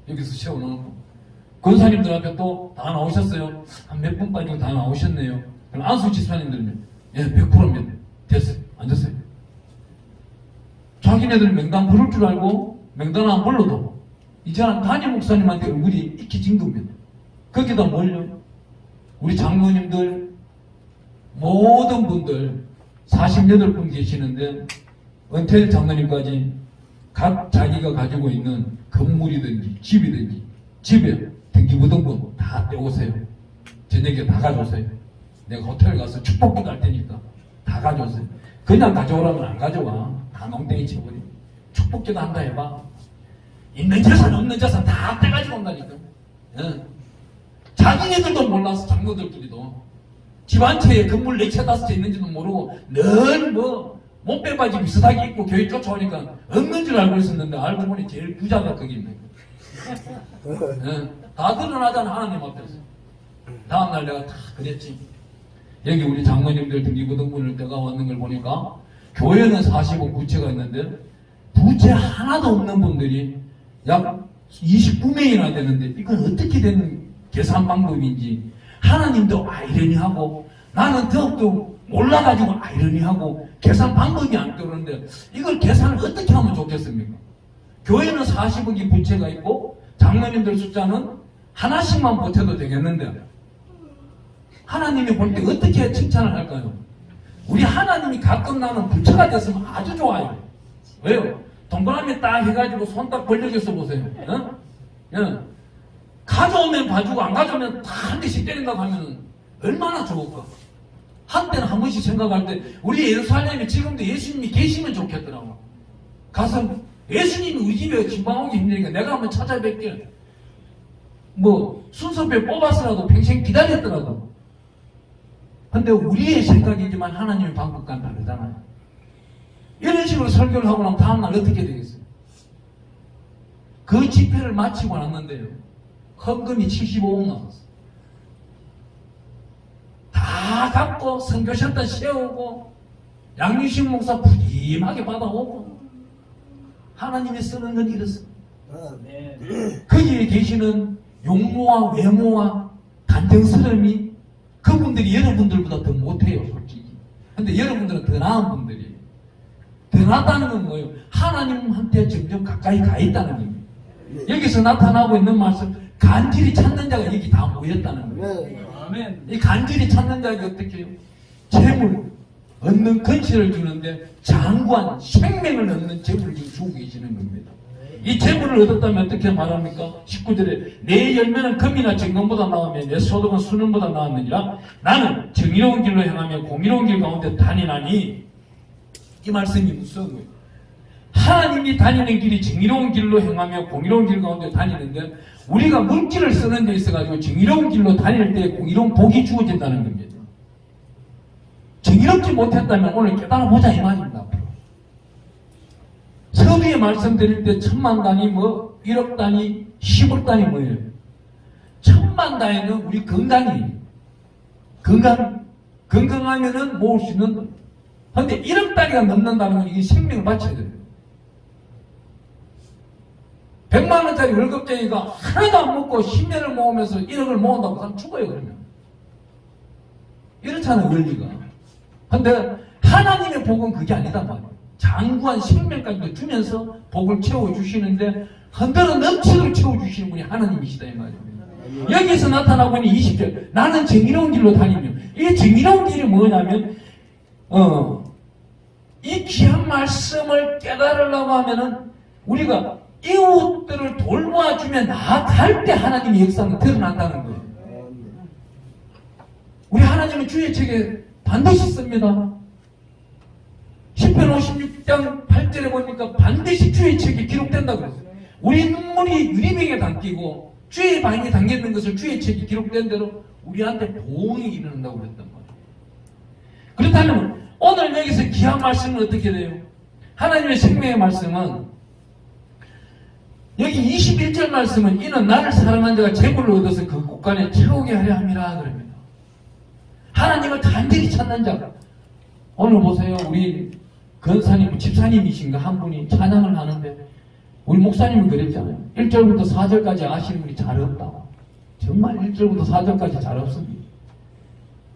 여기서 세워놓고 권사님들 앞에 또 다 나오셨어요. 한 몇 분까지 다 나오셨네요. 그럼 안수 집사님들은 예, 100%면 됐어요. 앉았어요. 자기네들 명단 부를 줄 알고 명단 안 불러도 이제는 담임 목사님한테 얼굴이 익혀진 겁니다. 거기다 뭘요? 우리 장로님들 모든 분들 48분 계시는데 은퇴 장로님까지 각 자기가 가지고 있는 건물이든지 집이든지 집에 등기부등본 다 떼오세요. 저녁에 다 가져오세요. 내가 호텔 가서 축복기도 할 테니까 다 가져오세요. 그냥 가져오라면 안 가져와. 다 농땡이 쳐버려. 축복기도 한다 해봐. 있는 재산 없는 재산 다 떼가지고 온다니까. 자기네들도 몰라서 장로들끼리도 집 한 채에 건물 4채 5채 있는지도 모르고 늘 못 빼바지 비슷하게 입고 교회 쫓아오니까 없는 줄 알고 있었는데 알고 보니 제일 부자가 거기 있는 거야. 다 드러나잖아 하나님 앞에서. 다음날 내가 다 그랬지. 여기 우리 장로님들 등기부등본을 떼가 왔는 걸 보니까 교회는 45 부채가 있는데 부채 하나도 없는 분들이 약 29명이나 되는데 이건 어떻게 된 계산 방법인지 하나님도 아이러니하고 나는 더욱더 몰라가지고 아이러니하고 계산 방법이 안 떠오르는데 이걸 계산을 어떻게 하면 좋겠습니까? 교회는 40억이 부채가 있고 장로님들 숫자는 하나씩만 보태도 되겠는데 하나님이 볼 때 어떻게 칭찬을 할까요? 우리 하나님이 가끔 나는 부처가 됐으면 아주 좋아요. 왜요? 동그라미 딱 해가지고 손 딱 벌려져서 보세요. 가져오면 봐주고 안 가져오면 다 한 대씩 때린다고 하면 얼마나 좋을까? 한때는 한 번씩 생각할 때 우리 예루살렘에 지금도 예수님이 계시면 좋겠더라고. 가서 예수님이 우리 집에 금방 오기 힘드니까 내가 한번 찾아뵐게. 순서표 뽑아서라도 평생 기다렸더라도. 근데 우리의 생각이지만 하나님의 방법과는 다르잖아요. 이런 식으로 설교를 하고 나면 다음날 어떻게 되겠어요? 그 집회를 마치고 났는데요. 헌금이 75억 나왔어요. 다 갖고 선교센터 세우고 양유식 목사 부임하게 받아오고 하나님이 쓰는 건 이렇습니다. 거기에 계시는 용모와 외모와 간정스러움이 그분들이 여러분들보다 더 못해요, 솔직히. 근데 여러분들은 더 나은 분들이. 더 낫다는 건 뭐예요? 하나님한테 점점 가까이 가 있다는 겁니다. 여기서 나타나고 있는 말씀, 간절히 찾는 자가 여기 다 모였다는 거예요. 아멘. 이 간절히 찾는 자가 어떻게 해요? 재물, 얻는 근시를 주는데 장관, 생명을 얻는 재물을 주고 계시는 겁니다. 이 재물을 얻었다면 어떻게 말합니까? 19절에 내 열매는 금이나 정금보다 나으며 내 소득은 순금보다 나았느니라. 나는 정의로운 길로 행하며 공의로운 길 가운데 다니나니. 이 말씀이 무슨 거예요? 하나님이 다니는 길이 정의로운 길로 행하며 공의로운 길 가운데 다니는데 우리가 물질을 쓰는 데 있어가지고 정의로운 길로 다닐 때 공의로운 복이 주어진다는 겁니다. 정의롭지 못했다면 오늘 깨달아보자 이 말입니다. 서두에 말씀드릴 때 1000만 단위 1억 단위 10억 단위 뭐예요? 1000만 단위는 우리 건강이 건강하면은 모을 수 있는. 근데 1억 단위가 넘는다는 건 이게 생명을 바쳐야 돼요. 100만 원짜리 월급쟁이가 하나도 안 먹고 10년을 모으면서 1억을 모은다고 하면 죽어요, 그러면. 이렇잖아요, 원리가. 근데 하나님의 복은 그게 아니단 말이에요. 장구한 생명까지도 주면서 복을 채워주시는데 흔들어 넘치도록 채워주시는 분이 하나님이시다 이 말입니다. 여기서 나타나고 있는 20절 나는 정의로운 길로 다니며 이 정의로운 길이 뭐냐면 이 귀한 말씀을 깨달으려고 하면은 우리가 이웃들을 돌보아주며 나아갈 때 하나님의 역사는 드러난다는 거예요. 우리 하나님은 주의 책에 반드시 씁니다. 10편 56장 8절에 보니까 반드시 주의 책에 기록된다고 그랬어요. 우리 눈물이 유리병에 담기고 주의 방에 담겨있는 것을 주의 책에 기록된 대로 우리한테 보응이 일어난다고 그랬단 말이에요. 그렇다면 오늘 여기서 귀한 말씀은 어떻게 돼요? 하나님의 생명의 말씀은 여기 21절 말씀은 이는 나를 사랑한 자가 재물을 얻어서 그 곳간에 채우게 하려 함이라 그럽니다. 하나님을 간절히 찾는 자. 오늘 보세요. 우리 권사님, 집사님이신가 한 분이 찬양을 하는데 우리 목사님은 그랬잖아요. 1절부터 4절까지 아시는 분이 잘 없다. 정말 1절부터 4절까지 잘 없습니다.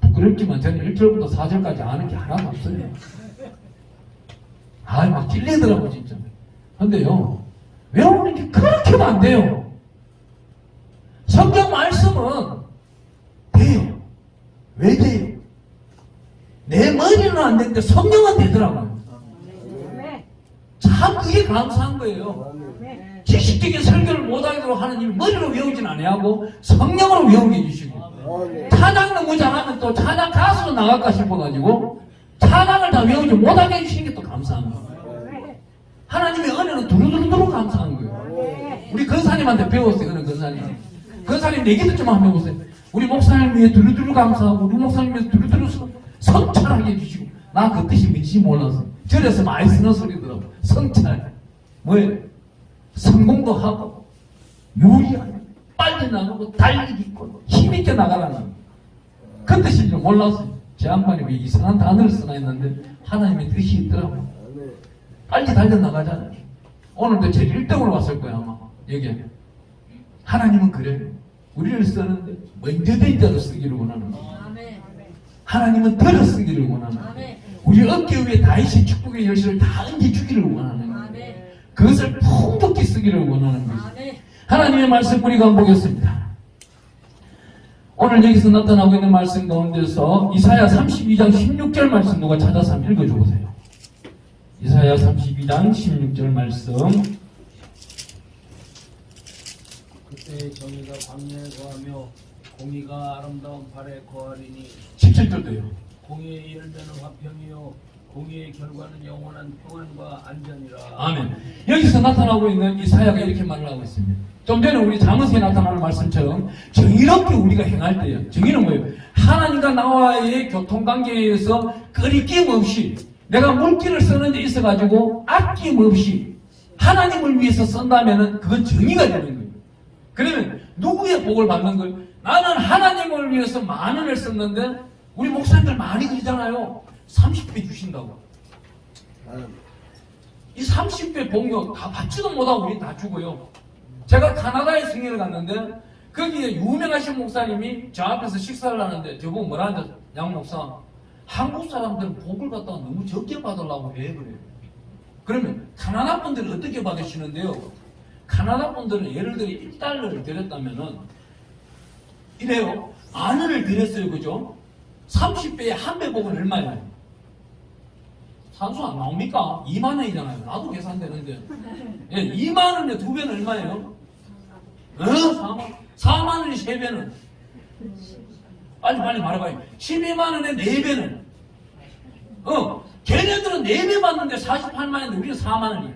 부끄럽지만 저는 1절부터 4절까지 아는 게 하나도 없어요. 막 찔리더라고 진짜. 근데요, 외우는 게 그렇게도 안 돼요. 성경 말씀은 돼요. 왜 돼요? 내 머리는 안 되는데 성령은 되더라고요. 참 그게 감사한 거예요. 지식적인 설교를 못하도록 하나님이 머리로 외우진 아니하고 성령으로 외우게 해주시고, 찬양 너무 잘하면 또 찬양 가수로 나갈까 싶어가지고 찬양을 다 외우지 못하게 해주시는 게 또 감사한 거예요. 하나님의 은혜는 두루두루두루 감사한 거예요. 우리 근사님한테 배웠어요. 그런 근사님. 근사님 얘기도 좀 한번 해보세요. 우리 목사님 위해 두루두루 감사하고 우리 목사님 위해 두루두루 성찰하게 해주시고, 나 그 뜻이 뭔지 몰라서 절에서 많이 쓰는 소리더라고. 성찰 뭐예요? 성공도 하고 유리하고 빨리 나가고 달리기 있고 힘있게 나가라는 그 뜻인 줄 몰랐어요. 제 양반이 왜 이상한 단어를 쓰나 했는데 하나님의 뜻이 있더라고요. 빨리 달려나가잖아요. 오늘도 제 1등으로 왔을 거야 아마. 여기 하나님은 그래요. 우리를 쓰는데 먼저 된자로 쓰기를 원하는 거예요. 하나님은 들어 쓰기를 원하는 거예요. 우리 어깨 위에 다윗이 축복의 열쇠를 다 얹어주기를 원하는 거예요. 그것을 풍족히 쓰기를 원하는 거예요. 하나님의 말씀 우리가 한번 보겠습니다. 오늘 여기서 나타나고 있는 말씀 가운데서 이사야 32장 16절 말씀 누가 찾아서 한번 읽어줘 보세요. 이사야 32장 16절 말씀. 그때 정의가 광야에 거하며 공의가 아름다운 발에 거하리니 17절도요. 공의의 열매는 화평이요 공의의 결과는 영원한 평안과 안전이라. 아멘. 여기서 나타나고 있는 이사야가 이렇게 말을 하고 있습니다. 좀 전에 우리 잠언서에 나타나는 말씀처럼 정의롭게 우리가 행할 때요. 정의는 뭐예요? 하나님과 나와의 교통관계에서 거리낌 없이 내가 물기를 쓰는 데 있어가지고 아낌 없이 하나님을 위해서 쓴다면은 그건 정의가 되는 거예요. 그러면 누구의 복을 받는 거예요? 나는 하나님을 위해서 만 원을 썼는데 우리 목사님들 많이 그러잖아요. 30배 주신다고. 이 30배 복료 다 받지도 못하고 우린 다 주고요. 제가 카나다에 승인을 갔는데 거기에 유명하신 목사님이 저 앞에서 식사를 하는데 저보고 뭐라 하는데 양 목사, 한국 사람들은 복을 갖다가 너무 적게 받으려고 해 그래요. 그러면 카나다 분들은 어떻게 받으시는데요? 카나다 분들은 예를 들어 1달러를 드렸다면은 이래요. 만 원을 드렸어요. 그죠? 30배에 한 배 복은 얼마예요? 산수 안 나옵니까? 2만 원이잖아요. 나도 계산되는데. 예, 2만 원에 2배는 얼마예요? 4만 원에 3배는? 빨리 말해봐요. 12만 원에 4배는? 걔네들은 4배 받는데 48만 원인데 우리는 4만 원이에요.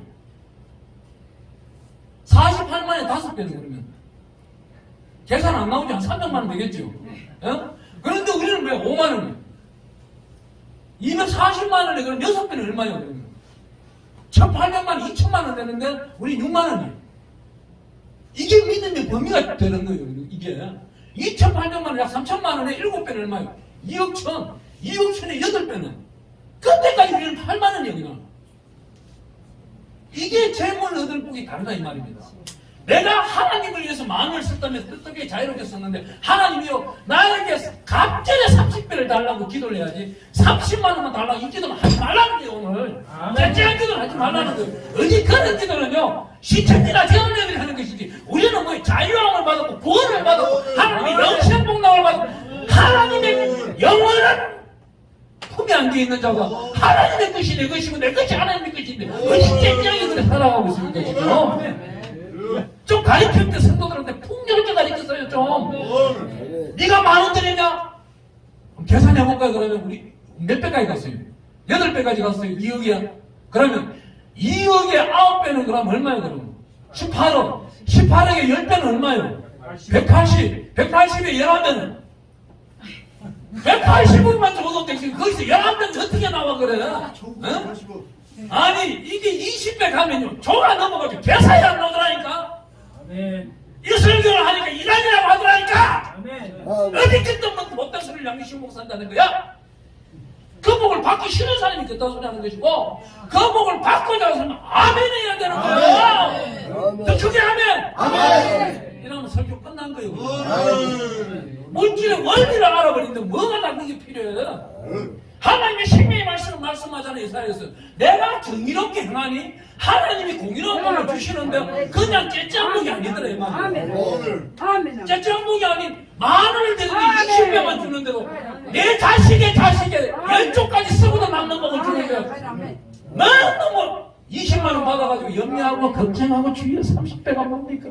48만에 5배는 그러면. 계산 안 나오지 한 300만 원 되겠죠? 그런데 우리는 왜 5만 원이에요? 240만 원에 그럼 6배는 얼마예요? 그러면 1800만 원, 2천만 원 되는데 우리 6만 원이에요. 이게 믿음의 범위가 되는 거예요. 이게 2,800만 원, 약 3천만 원에 7배는 얼마예요? 2억 천. 2억 천에 8배는 그때까지 우리는 8만 원이에요. 그냥. 이게 재물 얻을 복이 다르다 이 말입니다. 내가 하나님을 위해서 마음을 썼다면 뜻하게 자유롭게 썼는데 하나님이요 나에게 갑절에 30배를 달라고 기도를 해야지 30만 원만 달라고 이 기도는 하지 말라는 거예요. 오늘 짠짠한 기도는 하지 말라는 거예요. 어디 그런 기도는요 시천지나 재혼례들이 하는 것이지 우리는 뭐 자유함을 받았고 구원을 받았고 하나님의 영생 복락을 받았고 하나님의 영원한 품에 안겨 있는 자가 하나님의 것이 내 것이고 내 것이 하나님의 것인데 어디 쨍쨍하게 그래 살아가고 있습니까 지금? 좀 가르칠 때 성도들한테 풍요롭게 가르쳤어요. 좀 네가 10,000원 드리냐? 계산해볼까요? 그러면 우리 몇 배까지 갔어요? 8배까지 갔어요. 2억이야. 그러면 2억에 9배는 그럼 얼마예요? 그러면 18억 18억에 10배는 얼마예요? 180 180에 11배는 180억만 줘도 되지 거기서 11배는 어떻게 나와 그래? 응? 아니 이게 20배 가면요 조가 넘어가지고 계산이 안 나오더라니까. 아멘. 이 설교를 하니까 이단이라고 하더라니까. 아멘. 어디 끝도 못된 소리를 양미신 목사 한다는 거야. 그 복을 받기 싫은 사람이 그딴 소리 하는 것이고 그 복을 받고자 하는 사람은 아멘 해야 되는 거야. 너 그게 아멘. 이러면 설교 끝난 거예요. 물질의 원리를 알아버리는데 뭐가 다 그게 필요해. 하나님의 생명의 말씀을 말씀하잖아요. 이사야에서 내가 정의롭게 행하니 하나님이 공의로운 법을 주시는데 그냥 째째한 복이 아니더래요. 아멘. 째째한 복이 아닌 만원을 드는데 20배만 주는데도 내 자식의 10쪽까지 쓰고도 남는 복을 주는데 너무 20만원 받아가지고 염려하고 걱정하고 주위에 30배가 뭡니까?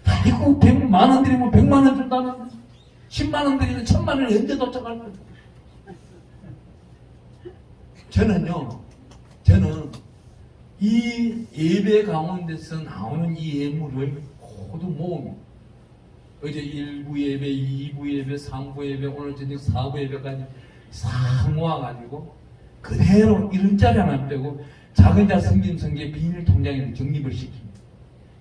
아이고 100만원 드리면 100만원 준다는 10만원 드리면 1000만원이 언제 도착할 거야? 저는 이 예배 가운데서 나오는 이 예물을 모두 모으면 어제 1부 예배, 2부 예배, 3부 예배, 오늘 저녁 4부 예배까지 싹 모아가지고 그대로 이런 자리 하나 빼고 작은 자 성김 성계 비밀 통장에 적립을 시킵니다.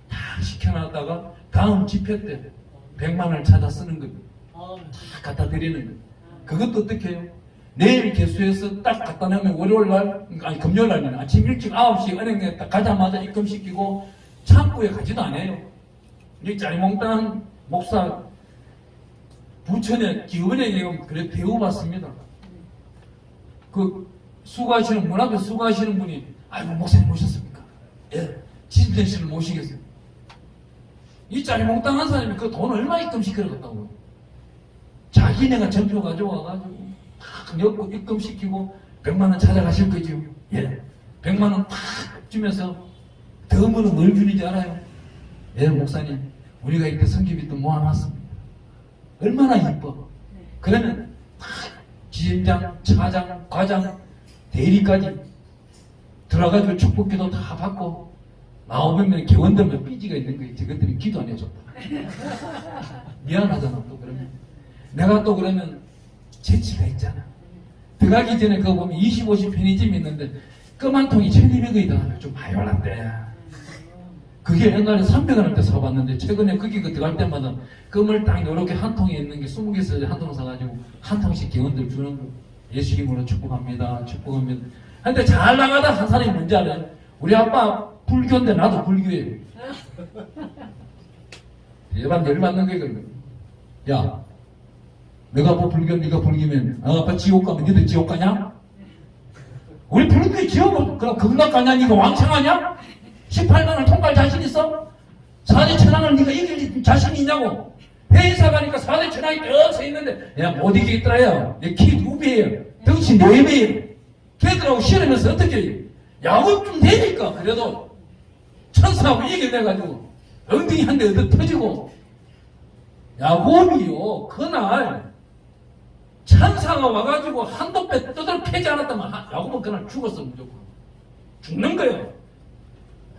다 시켜놨다가 다음 집회 때 100만 원을 찾아 쓰는 겁니다. 다 갖다 드리는 겁니다. 그것도 어떻게 해요? 내일 개수해서 딱 갖다 놓으면 월요일날, 아니 금요일날 아침 일찍 9시 은행에 딱 가자마자 입금시키고 창구에 가지도 않아요. 이 짜리몽땅 목사 부천에 기업은행에 그래 배워봤습니다. 그 수고하시는 문 앞에 수고하시는 분이 아이고 목사님 모셨습니까? 예, 진전 씨를 모시겠어요. 이 짜리몽땅한 사람이 그 돈 얼마 입금시키려겠다고 자기네가 전표 가져와가지고 탁 엮고 입금시키고 100만원 찾아가실 거죠. 예, 100만원 탁 주면서 더문은 뭘 주는지 알아요? 예, 목사님 우리가 이렇게 성기빚도 모아놨습니다. 얼마나 이뻐. 그러면 탁 지점장, 차장, 과장, 대리까지 들어가지고 축복기도 다 받고 나오면 개원들면 삐지가 있는 거예요. 저것들이 기도 안 해줬다. 미안하잖아. 또 그러면 내가 또 그러면 재치가 있잖아. 들어가기 전에 그거 보면 20, 50 편의점이 있는데 껌 한 통이 1200원이다. 좀 바요란데 그게 옛날에 300원 때 사봤는데 최근에 거기 들어갈 때마다 껌을 딱 이렇게 한 통에 있는 게 20개 있어서 한 통 사가지고 한 통씩 개원들 주는 거. 예수 이름으로 축복합니다. 축복합니다. 근데 잘 나가다 한 사람이 뭔지 알아요? 우리 아빠 불교인데 나도 불교예요. 예반 열받는 거예요. 야, 내가 뭐 불교, 네가 불교면 아빠 지옥 가면 너희들 지옥 가냐? 우리 불교에 지옥을 그럼 극락 가냐? 네가 왕창하냐? 18만을 통과할 자신 있어? 4대 천왕을 네가 이길 자신이 있냐고? 회의사 가니까 4대 천왕이 쭉 서 있는데 야 못 이기겠더라. 야 내 키 2배예요. 덩치 4배예요. 걔들하고 씨름해서 어떻게 해요? 야구 좀 되니까 그래도 천사하고 이겨내가지고 엉덩이 한 대 얻어 터지고 야곱이요 그날 천사가 와가지고 한도 빼 떠들어 패지 않았다면 야곱은 그날 죽었어. 무조건 죽는 거예요.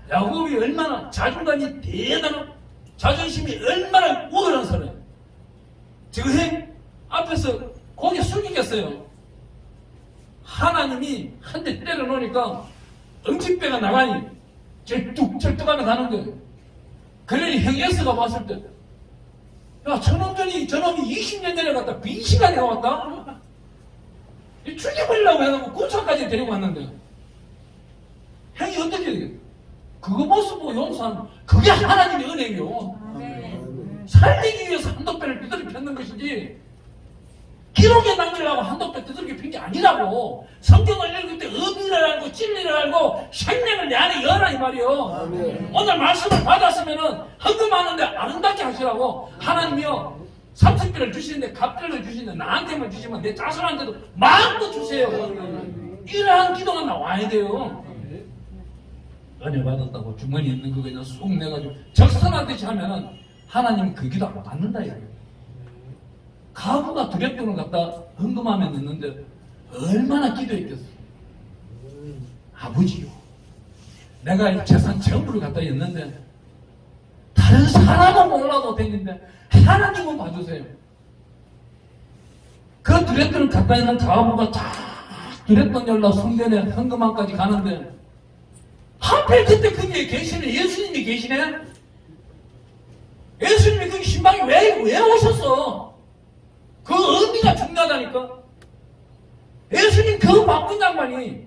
야곱이 얼마나 자존감이 대단한 자존심이 얼마나 우월한 사람이에요. 저해 앞에서 고개 숙이겠어요. 하나님이 한 대 때려 놓으니까 엉치뼈가 나가니 절뚝절뚝하며 가는 거예요. 그러니 형 에스가 봤을 때 야 저놈이 20년 전에 갔다 빈시간에 왔다? 죽여버리려고 해가지고 군사까지 데리고 왔는데 형이 어떻게 되겠어? 그거 모습 보고 용서하는 그게 하나님의 은혜요. 살리기 위해서 한독배를 두드려 폈는 것이지 기록에 남기려고 한독배 두드려 핀 게 아니라고. 성경을 읽을 때 의미를 알고 진리를 알고 생명을 내 안에 열어 이 말이요. 오늘 말씀을 받았으면은 헌금하는데 아름답게 하시라고. 하나님이요 30배를 주시는데 갑절을 주시는데 나한테만 주시면 내 자손한테도 마음껏 주세요. 이러한 기도가 나와야 돼요. 은혜 받았다고 주머니에 있는 거 그냥 쑥 내가지고 적선하듯이 하면은 하나님은 그 기도 안 받는다 이거예요. 가부가 두렵돈을 갖다 헌금하면 넣는데 얼마나 기도했겠어. 아버지요 내가 재산 전부를 갖다 였는데 다른 사람은 몰라도 되는데 하나님은 봐주세요. 그 두렵돈을 갖다 있는 가부가 다 두렵돈 열라 성전에 헌금함까지 가는데 하필 그때 거기에 계시는 예수님이 계시네? 예수님이 거기 신방에 왜 오셨어? 그 의미가 중요하다니까? 예수님 그 바쁜 양반이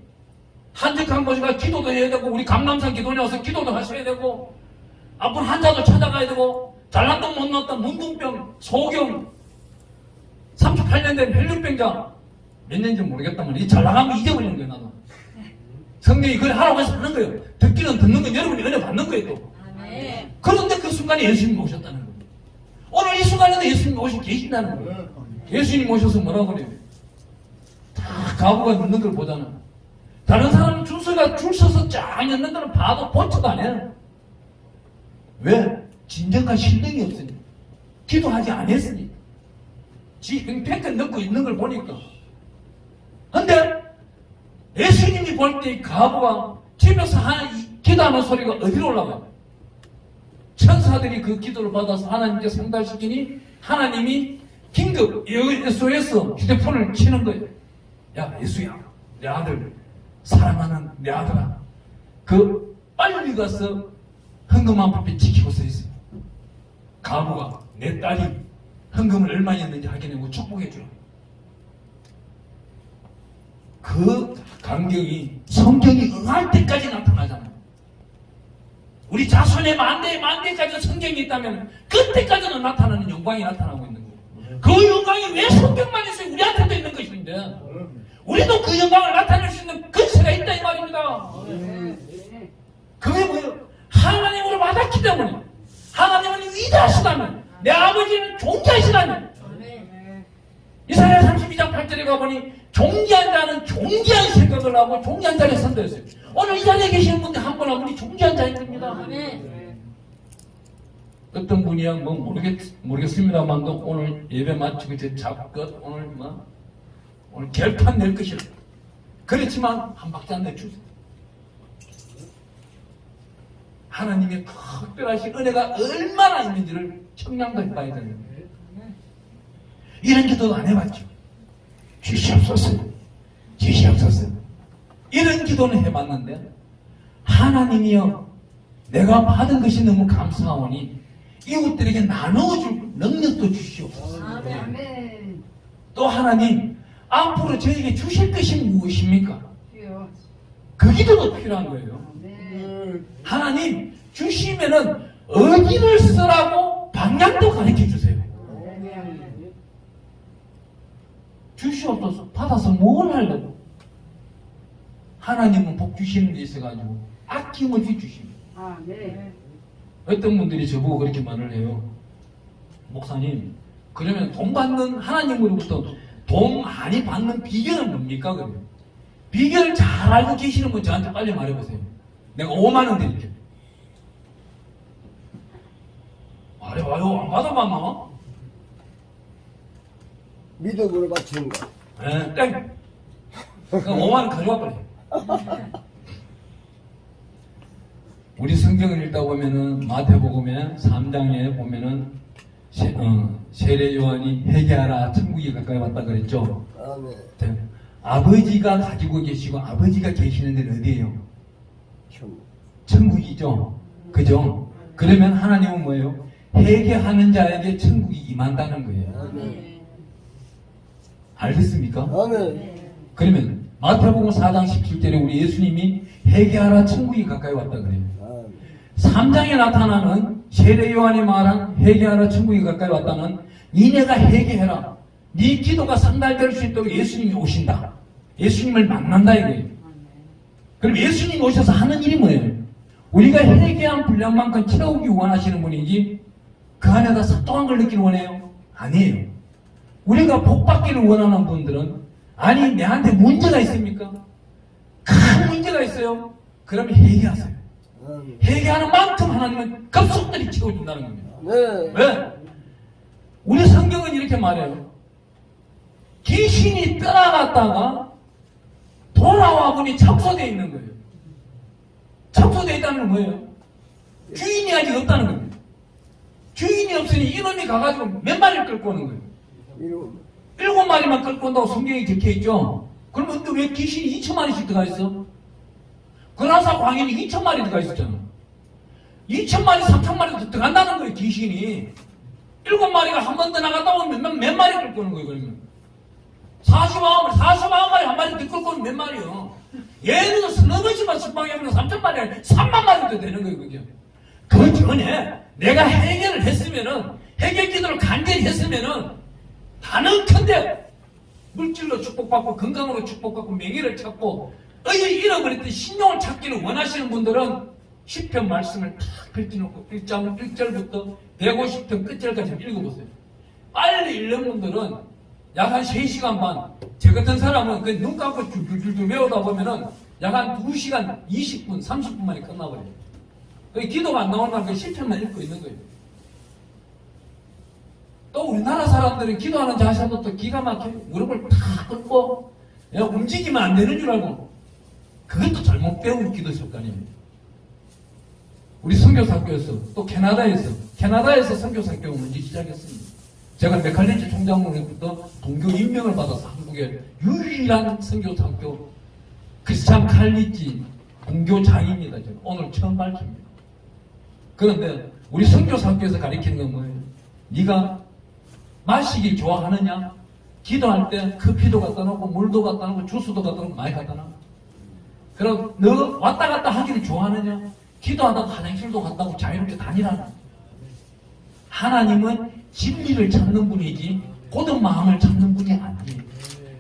한적한 곳이가 기도도 해야 되고 우리 강남산 기도에 와서 기도도 하셔야 되고 아픈 환자도 찾아가야 되고 잘난 돈 못 났던 문둥병, 소경 38년 된 혈류병자 몇 년인지 모르겠다만 이 잘 나가면 잊어버리는 거예요. 나는 성경이 그래 하라고 해서 하는 거예요. 듣기는 듣는 건 여러분이 은혜 받는 거예요. 또 그런데 그 순간에 예수님이 오셨다는 거예요. 오늘 이 순간에도 예수님이 오시고 계신다는 거예요. 예수님이 오셔서 뭐라고 그래요? 다 가구가 넣는 걸 보잖아. 다른 사람은 줄 서서 쫙 넣는 거는 봐도 본척도 안 해요. 왜? 진정한 신령이 없으니 기도하지 않았으니 지 행패껏 넣고 있는 걸 보니까. 근데 예수님이 볼 때 가부가 집에서 기도하는 소리가 어디로 올라가요? 천사들이 그 기도를 받아서 하나님께 상달시키니 하나님이 긴급 SOS 휴대폰을 치는 거예요. 야 예수야, 내 아들, 사랑하는 내 아들아, 그 빨리 가서 헌금 앞에 지키고 서 있어요. 가부가 내 딸이 헌금을 얼마 였는지 확인하고 축복해 주라. 그 감격이 성경이 응할 때까지 나타나잖아요. 우리 자손의 만대까지 성경이 있다면 그때까지는 나타나는 영광이 나타나고 있는 거예요. 그 영광이 왜 성경만 있어요? 우리한테도 있는 것인데 우리도 그 영광을 나타낼 수 있는 근세가 있다 이 말입니다. 그게 뭐예요? 하나님으로 받았기 때문에, 하나님은 위대하시다면, 내 아버지는 존귀하시다면. 이사야 32장 8절에 가보니 존귀한 자는 존귀한 생각을 하고 존귀한 자를 선도했어요. 오늘 이 자리에 계시는 분들 한 분 한 분이 존귀한 자인 겁니다. 어떤 분이야 뭐 모르겠습니다만 오늘 예배 마치고 이제 잡것 오늘 결판 낼 것이라. 그렇지만 한 박자 내주세요. 하나님의 특별하신 은혜가 얼마나 있는지를 청량도 해봐야 되는 거예요. 이런 기도도 안 해봤죠. 주시옵소서, 주시옵소서. 이런 기도는 해봤는데 하나님이여, 내가 받은 것이 너무 감사하오니 이웃들에게 나누어줄 능력도 주시옵소서. 아멘. 또 하나님, 앞으로 저에게 주실 것이 무엇입니까? 그 기도도 필요한 거예요. 하나님 주시면은 어디를 쓰라고 방향도 가르쳐 주세요. 주시옵소서. 받아서 뭘 하려고? 하나님은 복 주시는 데 있어가지고 아낌없이 주십니다. 어떤 분들이 저보고 그렇게 말을 해요. 목사님, 그러면 돈 받는, 하나님으로부터 돈 많이 받는 비결은 뭡니까? 그래요. 비결을 잘 알고 계시는 분 저한테 빨리 말해보세요. 내가 5만 원 드릴게. 말해봐요. 안 받아봤나? 믿음으로 바치는 거. 네, 땡. 그럼 5만 원 가져와 빨리. 우리 성경을 읽다 보면은 마태복음에 3장에 보면은 세례 요한이 회개하라 천국이 가까이 왔다 그랬죠. 아멘. 네. 아버지가 가지고 계시고 아버지가 계시는 데는 어디예요? 천국이죠. 그죠? 그러면 하나님은 뭐예요? 회개하는 자에게 천국이 임한다는 거예요. 아멘. 알겠습니까? 아멘. 그러면 마태복음 4장 17절에 우리 예수님이 회개하라 천국이 가까이 왔다 그래요. 3장에 나타나는 세례 요한이 말한 회개하라 천국이 가까이 왔다는, 니네가 회개해라, 네 기도가 상달될 수 있도록 예수님이 오신다, 예수님을 만난다 이거예요. 그럼 예수님이 오셔서 하는 일이 뭐예요? 우리가 회개한 분량만큼 채우기 원하시는 분이지 그 안에다 삭동한 걸 느끼는 원해요? 아니에요. 우리가 복 받기를 원하는 분들은, 아니 내한테 문제가 있습니까? 큰 문제가 있어요? 그러면 회개하세요. 회개하는 만큼 하나님은 급속들이 채워준다는 겁니다. 네. 왜? 우리 성경은 이렇게 말해요. 귀신이 떠나갔다가 돌아와 보니 청소되어 있는 거예요. 청소되어 있다는 건 뭐예요? 주인이 아직 없다는 겁니다. 주인이 없으니 이놈이 가가지고 몇 마리를 끌고 오는 거예요? 7마리만 끌고 온다고 성경에 적혀있죠. 그러면 근데 왜 귀신이 2,000마리씩 들어가 있어? 그라사 광인이 2,000마리 들어가 있었잖아. 2,000마리, 3,000마리도 들어간다는 거예요, 귀신이. 7마리가 한 번 더 나갔다 오면 몇 마리 끌고 오는 거예요, 그러면? 49마리, 한 마리 더 끌고 오면 몇 마리요? 얘는 서너 번씩만 신방하면 3,000마리, 3만 마리도 되는 거예요, 그게. 그 전에 내가 해결을 했으면은, 해결 기도를 간절히 했으면은, 가능컨대 물질로 축복받고 건강으로 축복받고 명예를 찾고 잃어버렸던 신용을 찾기를 원하시는 분들은 시편 말씀을 탁 펼쳐놓고 1장 1절부터 150편 끝절까지 읽어보세요. 빨리 읽는 분들은 약 한 3시간 반, 제 같은 사람은 그 눈 감고 줄줄줄 외우다 보면은 약 한 2시간 20분, 30분 만에 끝나버려요. 기도가 안 나오는 그 시편만 읽고 있는 거예요. 또 우리나라 사람들은 기도하는 자세도 또 기가 막혀요. 무릎을 탁 꿇고 움직이면 안 되는 줄 알고 그것도 잘못 배운 기도 습관이에요. 우리 선교사학교에서 또 캐나다에서 선교사학교가 먼저 시작했습니다. 제가 메칼리지 총장으로부터 동교 임명을 받아서 한국의 유일한 선교사학교 크리스찬 칼리지 공교장입니다. 제가 오늘 처음 밝힙니다. 그런데 우리 선교사학교에서 가르치는 건 뭐예요? 네가 마시기 좋아하느냐? 기도할 때 커피도 갖다 놓고 물도 갖다 놓고 주스도 갖다 놓고 많이 갖다 놔. 그럼 너 왔다 갔다 하기를 좋아하느냐? 기도하다가 화장실도 갔다 오고 자유롭게 다니라는. 하나님은 진리를 찾는 분이지 고든 마음을 찾는 분이 아니에요.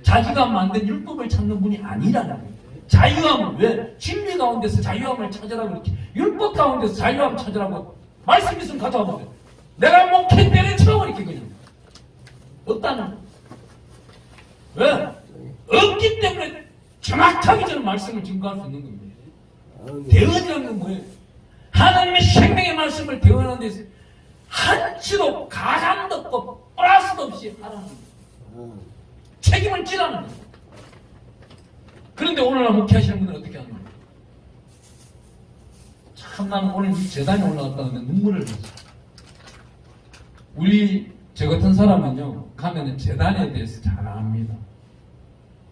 자기가 만든 율법을 찾는 분이 아니라는 거예요. 자유함은 왜? 진리 가운데서 자유함을 찾으라고 그렇게 율법 가운데서 자유함 찾으라고 말씀 있으면 가져와 보세요. 내가 목회 때는 치워버릴게 그냥. 없다는. 왜? 없기 때문에 정확하게 저는 말씀을 증거할 수 있는 겁니다. 대언이라는 건 뭐예요? 하나님의 생명의 말씀을 대언하는 데서 한치도 가감도 없고 플러스도 없이 하라는 거예요. 책임을 지라는 거예요. 그런데 오늘날 목회하시는 분들은 어떻게 하는 거예요? 참 나는 오늘 이 재단에 올라갔다 하면 눈물을 흘렸어요. 저 같은 사람은요, 가면은 재단에 대해서 잘 압니다.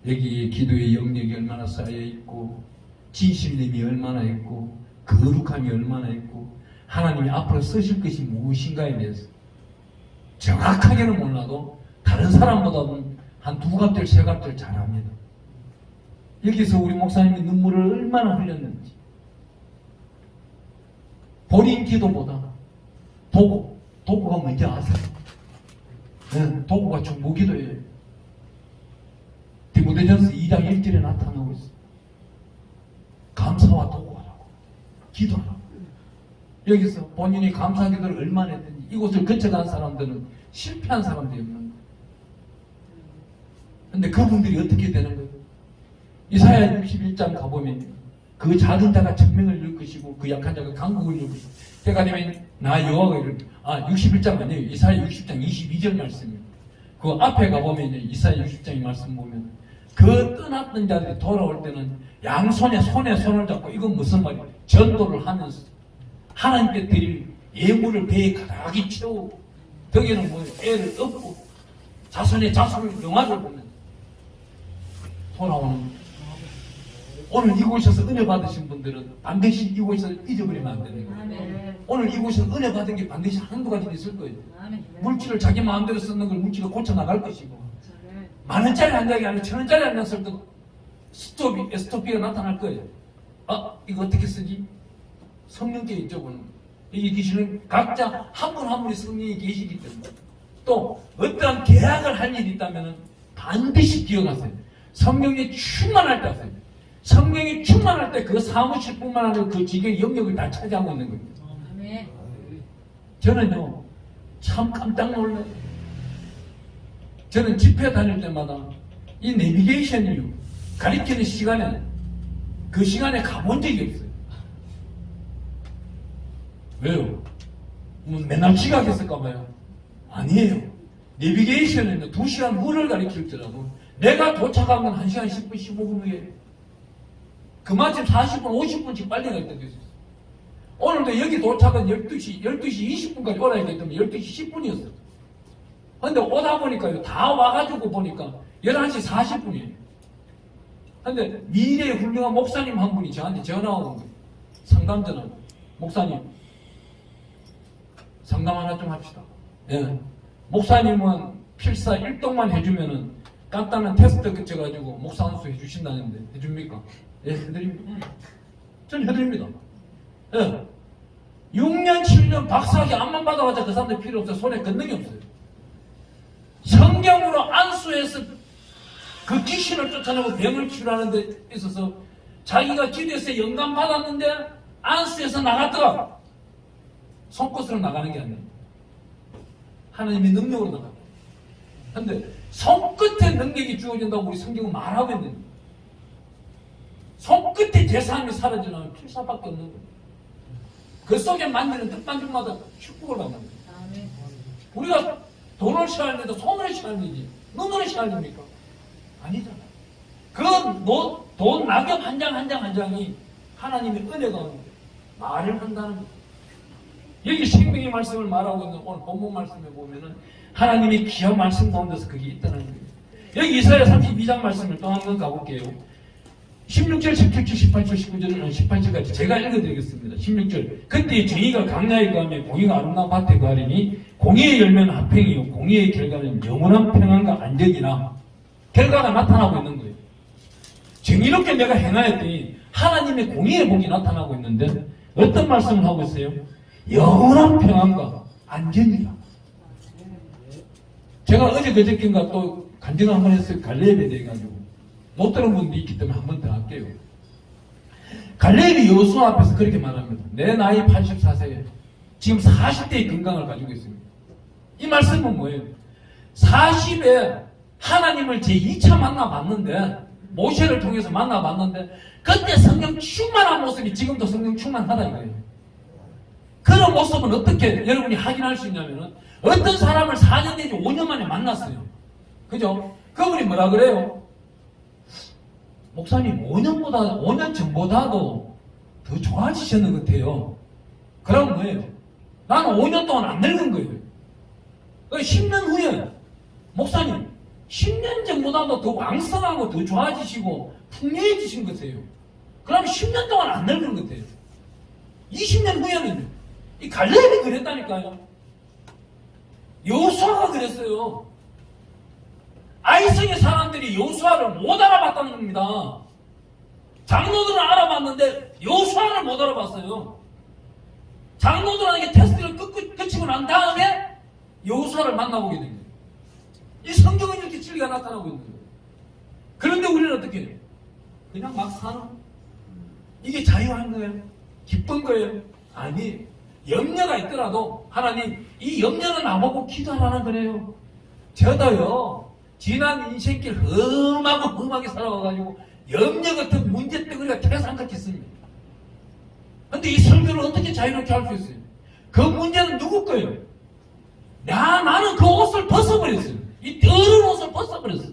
여기 기도의 영역이 얼마나 쌓여있고, 진실됨이 얼마나 있고, 거룩함이 얼마나 있고, 하나님이 앞으로 쓰실 것이 무엇인가에 대해서 정확하게는 몰라도 다른 사람보다는 한 2갑절, 3갑절 잘 압니다. 여기서 우리 목사님이 눈물을 얼마나 흘렸는지. 본인 기도보다 도구가 뭔지 아세요? 네, 도구가 중보기도예요. 디모데전서 2장 1절에 나타나고 있어요. 감사와 도구하라고. 기도하라고. 여기서 본인이 감사 기도를 얼마나 했든지 이곳을 거쳐간 사람들은 실패한 사람들이 없는 거예요. 근데 그분들이 어떻게 되는 거예요? 이사야 61장 가보면 그 작은 자가 천명을 이룰 것이고 그 약한 자가 강국을 이룰 것이고 때가 되면 나 여호와가 이룰 61장 아니에요. 이사야 60장 22절 말씀이에요. 그 앞에 가보면 이사야 60장의 말씀 보면 그 떠났던 자들이 돌아올 때는 양손에 손을 잡고 이건 무슨 말이에요? 전도를 하면서 하나님께 드릴 예물을 배에 가득히 채우고 덕에는 뭐 애를 업고 자손의 자손을 영화를 보면 돌아오는 거예요. 오늘 이곳에서 은혜 받으신 분들은 반드시 이곳에서 잊어버리면 안 되는 거예요. 아멘. 오늘 이곳에서 은혜 받은 게 반드시 한두 가지 있을 거예요. 물질을 자기 마음대로 쓰는 걸 물질을 고쳐나갈 것이고 10,000원짜리 한 장이 아니라 1,000원짜리 한 장 쓸 때 STOP가 나타날 거예요. 이거 어떻게 쓰지? 성령께 여쭤보는 여기 계시는 각자 한 분 한 분이 성령이 계시기 때문에 또 어떠한 계약을 할 일이 있다면 반드시 기억하세요. 성령이 충만할 때 하세요. 성령이 충만할 때 그 사무실뿐만 아니라 그 지경의 영역을 다 차지하고 있는 거예요. 저는요 참 깜짝 놀라요. 저는 집회 다닐 때마다 이 내비게이션이요 가리키는 시간에 그 시간에 가본 적이 없어요. 왜요? 뭐 맨날 지각했을까봐요? 아니에요. 내비게이션은 2시간 후를 가리킬지라도 내가 도착하면 1시간 10분 15분 후에 그마침 40분 50분씩 빨리 갈 때도 있었어요. 오늘도 여기 도착은 12시 20분까지 오라야 되기 때문에 12시 10분이었어요. 근데 오다 보니까요 다 와가지고 보니까 11시 40분이에요. 근데 미래의 훌륭한 목사님 한 분이 저한테 전화 온 거예요. 상담 전화. 목사님 상담 하나 좀 합시다. 네. 목사님은 필사 1등만 해주면은 간단한 테스트 거쳐가지고 목사 한수 해주신다는데 해줍니까? 예, 해드립니다. 전 해드립니다. 예. 6년, 7년 박사학위 안만 받아봤자 그 사람들 필요 없어요. 손에 걷는 게 없어요. 성경으로 안수해서 그 귀신을 쫓아내고 병을 치료하는 데 있어서 자기가 기도해서 영감 받았는데 안수에서 나갔더라. 손끝으로 나가는 게 아니에요. 하나님의 능력으로 나가요. 근데 손끝에 능력이 주어진다고 우리 성경은 말하고 있는 거예요. 손끝에 제3이 사라지려면 필사밖에 없는 거예요. 그 속에 만지는 뜻반죽마다 축복을 받는 거예요. 우리가 돈을 시할래도 손을 시할리지 눈으로 시할립니까? 아니잖아. 그 돈 낙엽 한 장 한 장 한 장이 하나님의 은혜가 말을 한다는 거예요. 여기 생명의 말씀을 말하고 있는 오늘 본문 말씀에 보면은 하나님의 귀한 말씀 가운데서 그게 있다는 거예요. 여기 이사야 32장 말씀을 또 한 번 가볼게요. 16절, 17절, 18절, 19절, 18절까지 제가 읽어드리겠습니다. 16절. 그때 정의가 강야에 거하며 공의가 아름다운 밭에 거하리니 공의의 열매는 화평이요 공의의 결과는 영원한 평안과 안전이나 결과가 나타나고 있는 거예요. 정의롭게 내가 행하였더니 하나님의 공의의 복이 나타나고 있는데 어떤 말씀을 하고 있어요? 영원한 평안과 안전이라. 제가 어제 그저께인가 또 간증을 한번 했어요. 갈렙에 대해 가지고 못 들은 분도 있기 때문에 한 번 더 할게요. 갈렙이 여호수아 앞에서 그렇게 말합니다. 내 나이 84세에 지금 40대의 건강을 가지고 있습니다. 이 말씀은 뭐예요? 40에 하나님을 제2차 만나봤는데 모세를 통해서 만나봤는데 그때 성령 충만한 모습이 지금도 성령 충만하다 이거예요. 그런 모습은 어떻게 여러분이 확인할 수 있냐면은 어떤 사람을 4년 내지 5년 만에 만났어요. 그죠? 그분이 뭐라 그래요? 목사님 5년 전보다도 더 좋아지셨는 것 같아요. 그럼 뭐예요? 나는 5년 동안 안 늙은 거예요. 10년 후에 목사님 10년 전보다도 더 왕성하고 더 좋아지시고 풍요해지신 것이에요. 그럼 10년 동안 안 늙은 것 같아요. 20년 후에는 이 갈렙이 그랬다니까요. 여호수아가 그랬어요. 아이성의 사람들이 여호수아를 못 알아봤다는 겁니다. 장로들은 알아봤는데 여호수아를 못 알아봤어요. 장로들에게 테스트를 거치고 난 다음에 여호수아를 만나보게 됩니다. 이 성경은 이렇게 진리가 나타나고 있는 거예요. 그런데 우리는 어떻게 해요? 그냥 막 사는? 이게 자유한 거예요? 기쁜 거예요? 아니, 염려가 있더라도 하나님 이 염려는 나보고 기도하라는 거래요. 저도요 지난 인생길 험하게 살아와가지고 염려 같은 문제덩어리가 태산같이 있습니다. 근데 이 설교를 어떻게 자유롭게 할 수 있어요? 그 문제는 누구 거예요? 나는 그 옷을 벗어버렸어요. 이 더러운 옷을 벗어버렸어요.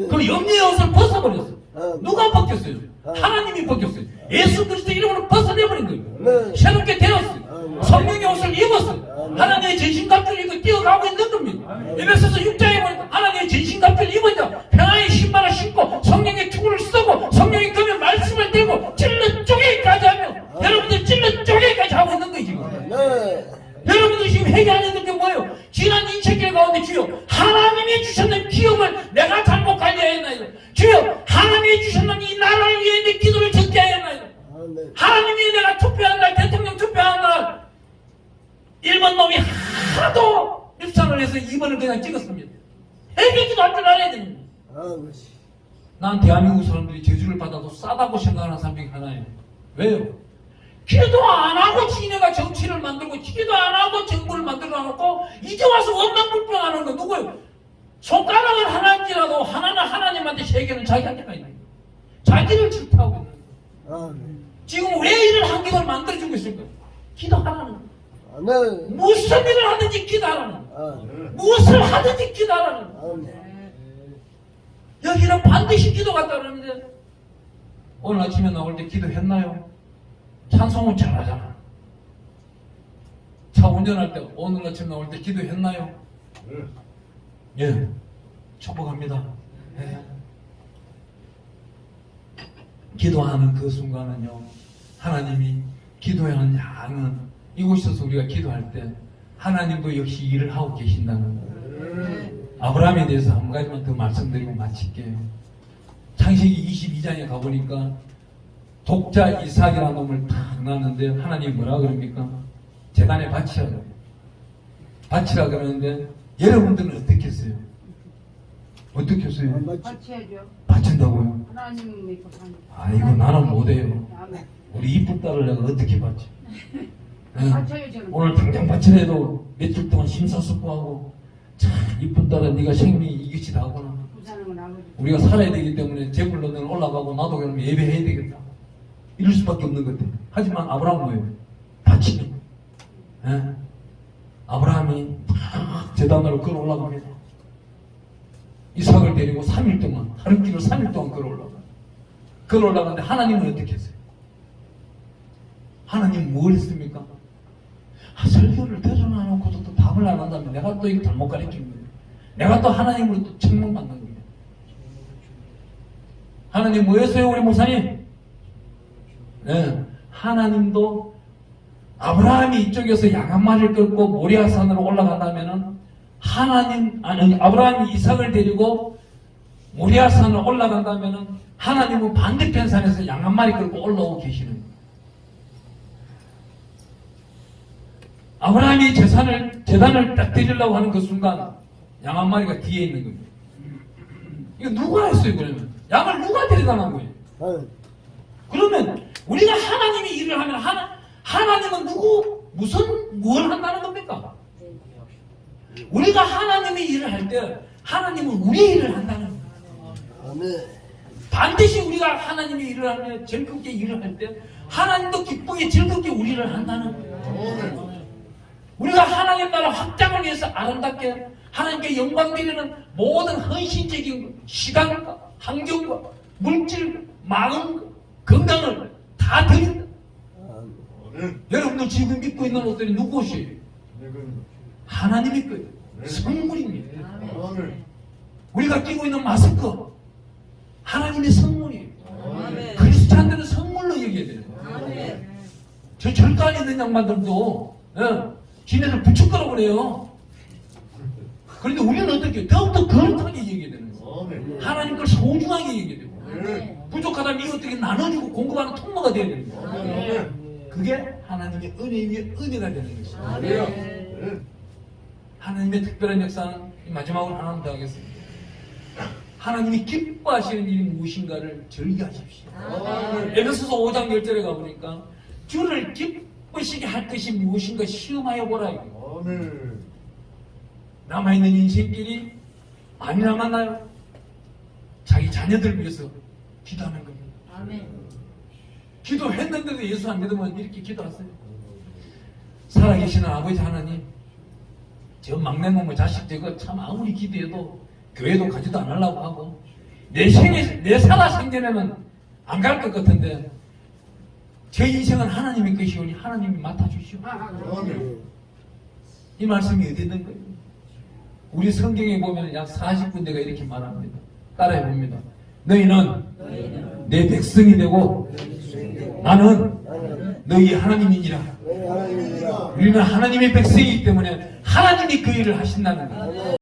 그 염려의 옷을 벗어버렸어요. 누가 벗겼어요? 하나님이 벗겼어요. 예수 그리스도 이름으로 벗어내버린 거예요. 새롭게 되었어요. 성령의 옷을 입었어요. 하나님의 전신갑주를 입고 뛰어가고 있는 겁니다. 에베소서 6장에 보니까 하나님의 전신갑주를 입었다. 평화의 신발을 신고 성령의 투구를 쓰고 성령의 금의 말씀을 떼고 찔러 쪼개기까지 하며 여러분들 찔러 쪼개기까지 하고 있는 거예요 지금. 여러분들 지금 회개하는 게 뭐예요? 지난 인생길 가운데 주여 하나님이 주셨는 기업을 내가 잘못 관리하였나이다. 주여 하나님이 주셨는 이 나라를 위해 내 기도를 적게 하였나이다. 하나님이 내가 투표한 날 대통령 투표한 날 1번 놈이 하도 입상을 해서 2번을 그냥 찍었습니다. 회개기도 할 줄 알아야 됩니다. 난 대한민국 사람들이 저주를 받아도 싸다고 생각하는 사람 중에 하나예요. 왜요? 기도 안 하고 지네가 정치를 만들고 기도 안 하고 정부를 만들어 놓고 이제 와서 원망불평하는 거 누구예요? 손가락은 하나인지라도 하나는 하나님한테 세 개는 자기한테가 있는 거예요. 자기를 질타하고 있는 거예요. 지금 왜 이런 환경을 만들어주고 있을까요? 기도하라는 거예요. 무슨 일을 하든지 기도하라는 거예요. 무엇을 하든지 기도하라는 거예요. 여기는 반드시 기도가 따르는데 오늘 아침에 나올 때 기도했나요? 찬송은 잘하잖아. 차 운전할 때 오늘 아침 나올 때 기도했나요? 예. 축복합니다. 예. 기도하는 그 순간은요, 하나님이 기도해야 하는 양은 이곳에서 우리가 기도할 때 하나님도 역시 일을 하고 계신다는 거예요. 아브라함에 대해서 한 가지만 더 말씀드리고 마칠게요. 창세기 22장에 가보니까 독자 이삭이라는 놈을 탁 낳았는데 하나님이 뭐라 그럽니까? 제단에 바치라. 바치라 그러는데 여러분들은 어떻게 했어요? 어떻게 했어요? 맞지? 같이 해줘. 바친다고요? 하나님 믿고 사는. 아이고 나는 못해요. 아멘. 우리 이쁜 딸을 내가 어떻게 받지? 응. 같이 해줘. 오늘 당장 바치래도 며칠 동안 심사숙고하고 참 이쁜 딸은 네가 생명이 이것이다 하구나. 부사는 건 아버지. 우리가 살아야 되기 때문에 제물로는 올라가고 나도 그럼 예배해야 되겠다. 이럴 수밖에 없는 것 같아. 하지만 아브라함은 뭐예요? 바치는 거예요. 예? 아브라함이 탁 제단으로 걸어 올라갑니다. 이삭을 데리고 3일 동안 다른 길을 3일 동안 걸어 올라가. 걸어 올라가는데 하나님은 어떻게 했어요? 하나님은 뭘 했습니까? 설교를 대전해놓고도 또 답을 안 한다면 내가 또 이거 잘못 가르친 거예요. 내가 또 하나님으로 또 책망받는 거예요. 하나님 뭐 했어요 우리 목사님? 네, 하나님도 아브라함이 이쪽에서 양 한 마리를 끌고 모리아산으로 올라간다면은 아브라함이 이삭을 데리고 모리아산으로 올라간다면은 하나님은 반대편 산에서 양 한 마리 끌고 올라오고 계시는 거예요. 아브라함이 재단을 딱 드리려고 하는 그 순간 양 한 마리가 뒤에 있는 거예요. 이거 누가 했어요 그러면? 양을 누가 데려다 놓은 거예요? 그러면 우리가 하나님이 일을 하면 하나님은 뭘 한다는 겁니까? 우리가 하나님이 일을 할 때 하나님은 우리 일을 한다는 거예요. 반드시 우리가 하나님이 일을 하면 즐겁게 일을 할 때 하나님도 기쁘게 즐겁게 우리를 한다는 거예요. 우리가 하나님 나라 확장을 위해서 아름답게 하나님께 영광 드리는 모든 헌신적인 시간과 환경과 물질, 마음, 건강을 다 드린다. 여러분들 지금 믿고 있는 옷들이 누구 옷이에요? 하나님의 거예요. 선물입니다. 우리가 끼고 있는 마스크 하나님의 선물이에요. 크리스찬들은 선물로 여겨야 돼요. 저 절도 안 있는 양반들도 지네들 부축거라고 그래요. 그런데 우리는 어떻게 더욱더 거룩하게 여겨야 되는 거예요. 하나님 걸 소중하게 여겨야 되고 부족하다면 이것들이 나눠주고 공급하는 통로가 되어야 되는 거예요. 그게 하나님의 은혜 위에 은혜가 되는 것입니다. 하나님의 특별한 역사는 마지막으로 하나 더 하겠습니다. 하나님이 기뻐하시는 일이 무엇인가를 즐겨하십시오. 에베소서 5장 10절에 가보니까 주를 기쁘시게 할 것이 무엇인가 시험하여 보라. 남아있는 인생길이 많이 남았나요? 자기 자녀들 위해서 기도하는 겁니다. 기도했는데도 예수 안 믿으면 이렇게 기도하세요. 살아계시는 아버지 하나님, 저 막내 놈의 자식 저거 참 아무리 기도해도 교회도 가지도 않으려고 하고 내 살아 생전에는 안 갈 것 같은데 제 인생은 하나님의 것이오니 하나님이 맡아주시오. 이 말씀이 어디 있는 거예요? 우리 성경에 보면 약 40군데가 이렇게 말합니다. 따라해 봅니다. 너희는 내 백성이 되고 나는 너희 하나님이니라. 우리는 하나님의 백성이기 때문에 하나님이 그 일을 하신다는 거예요.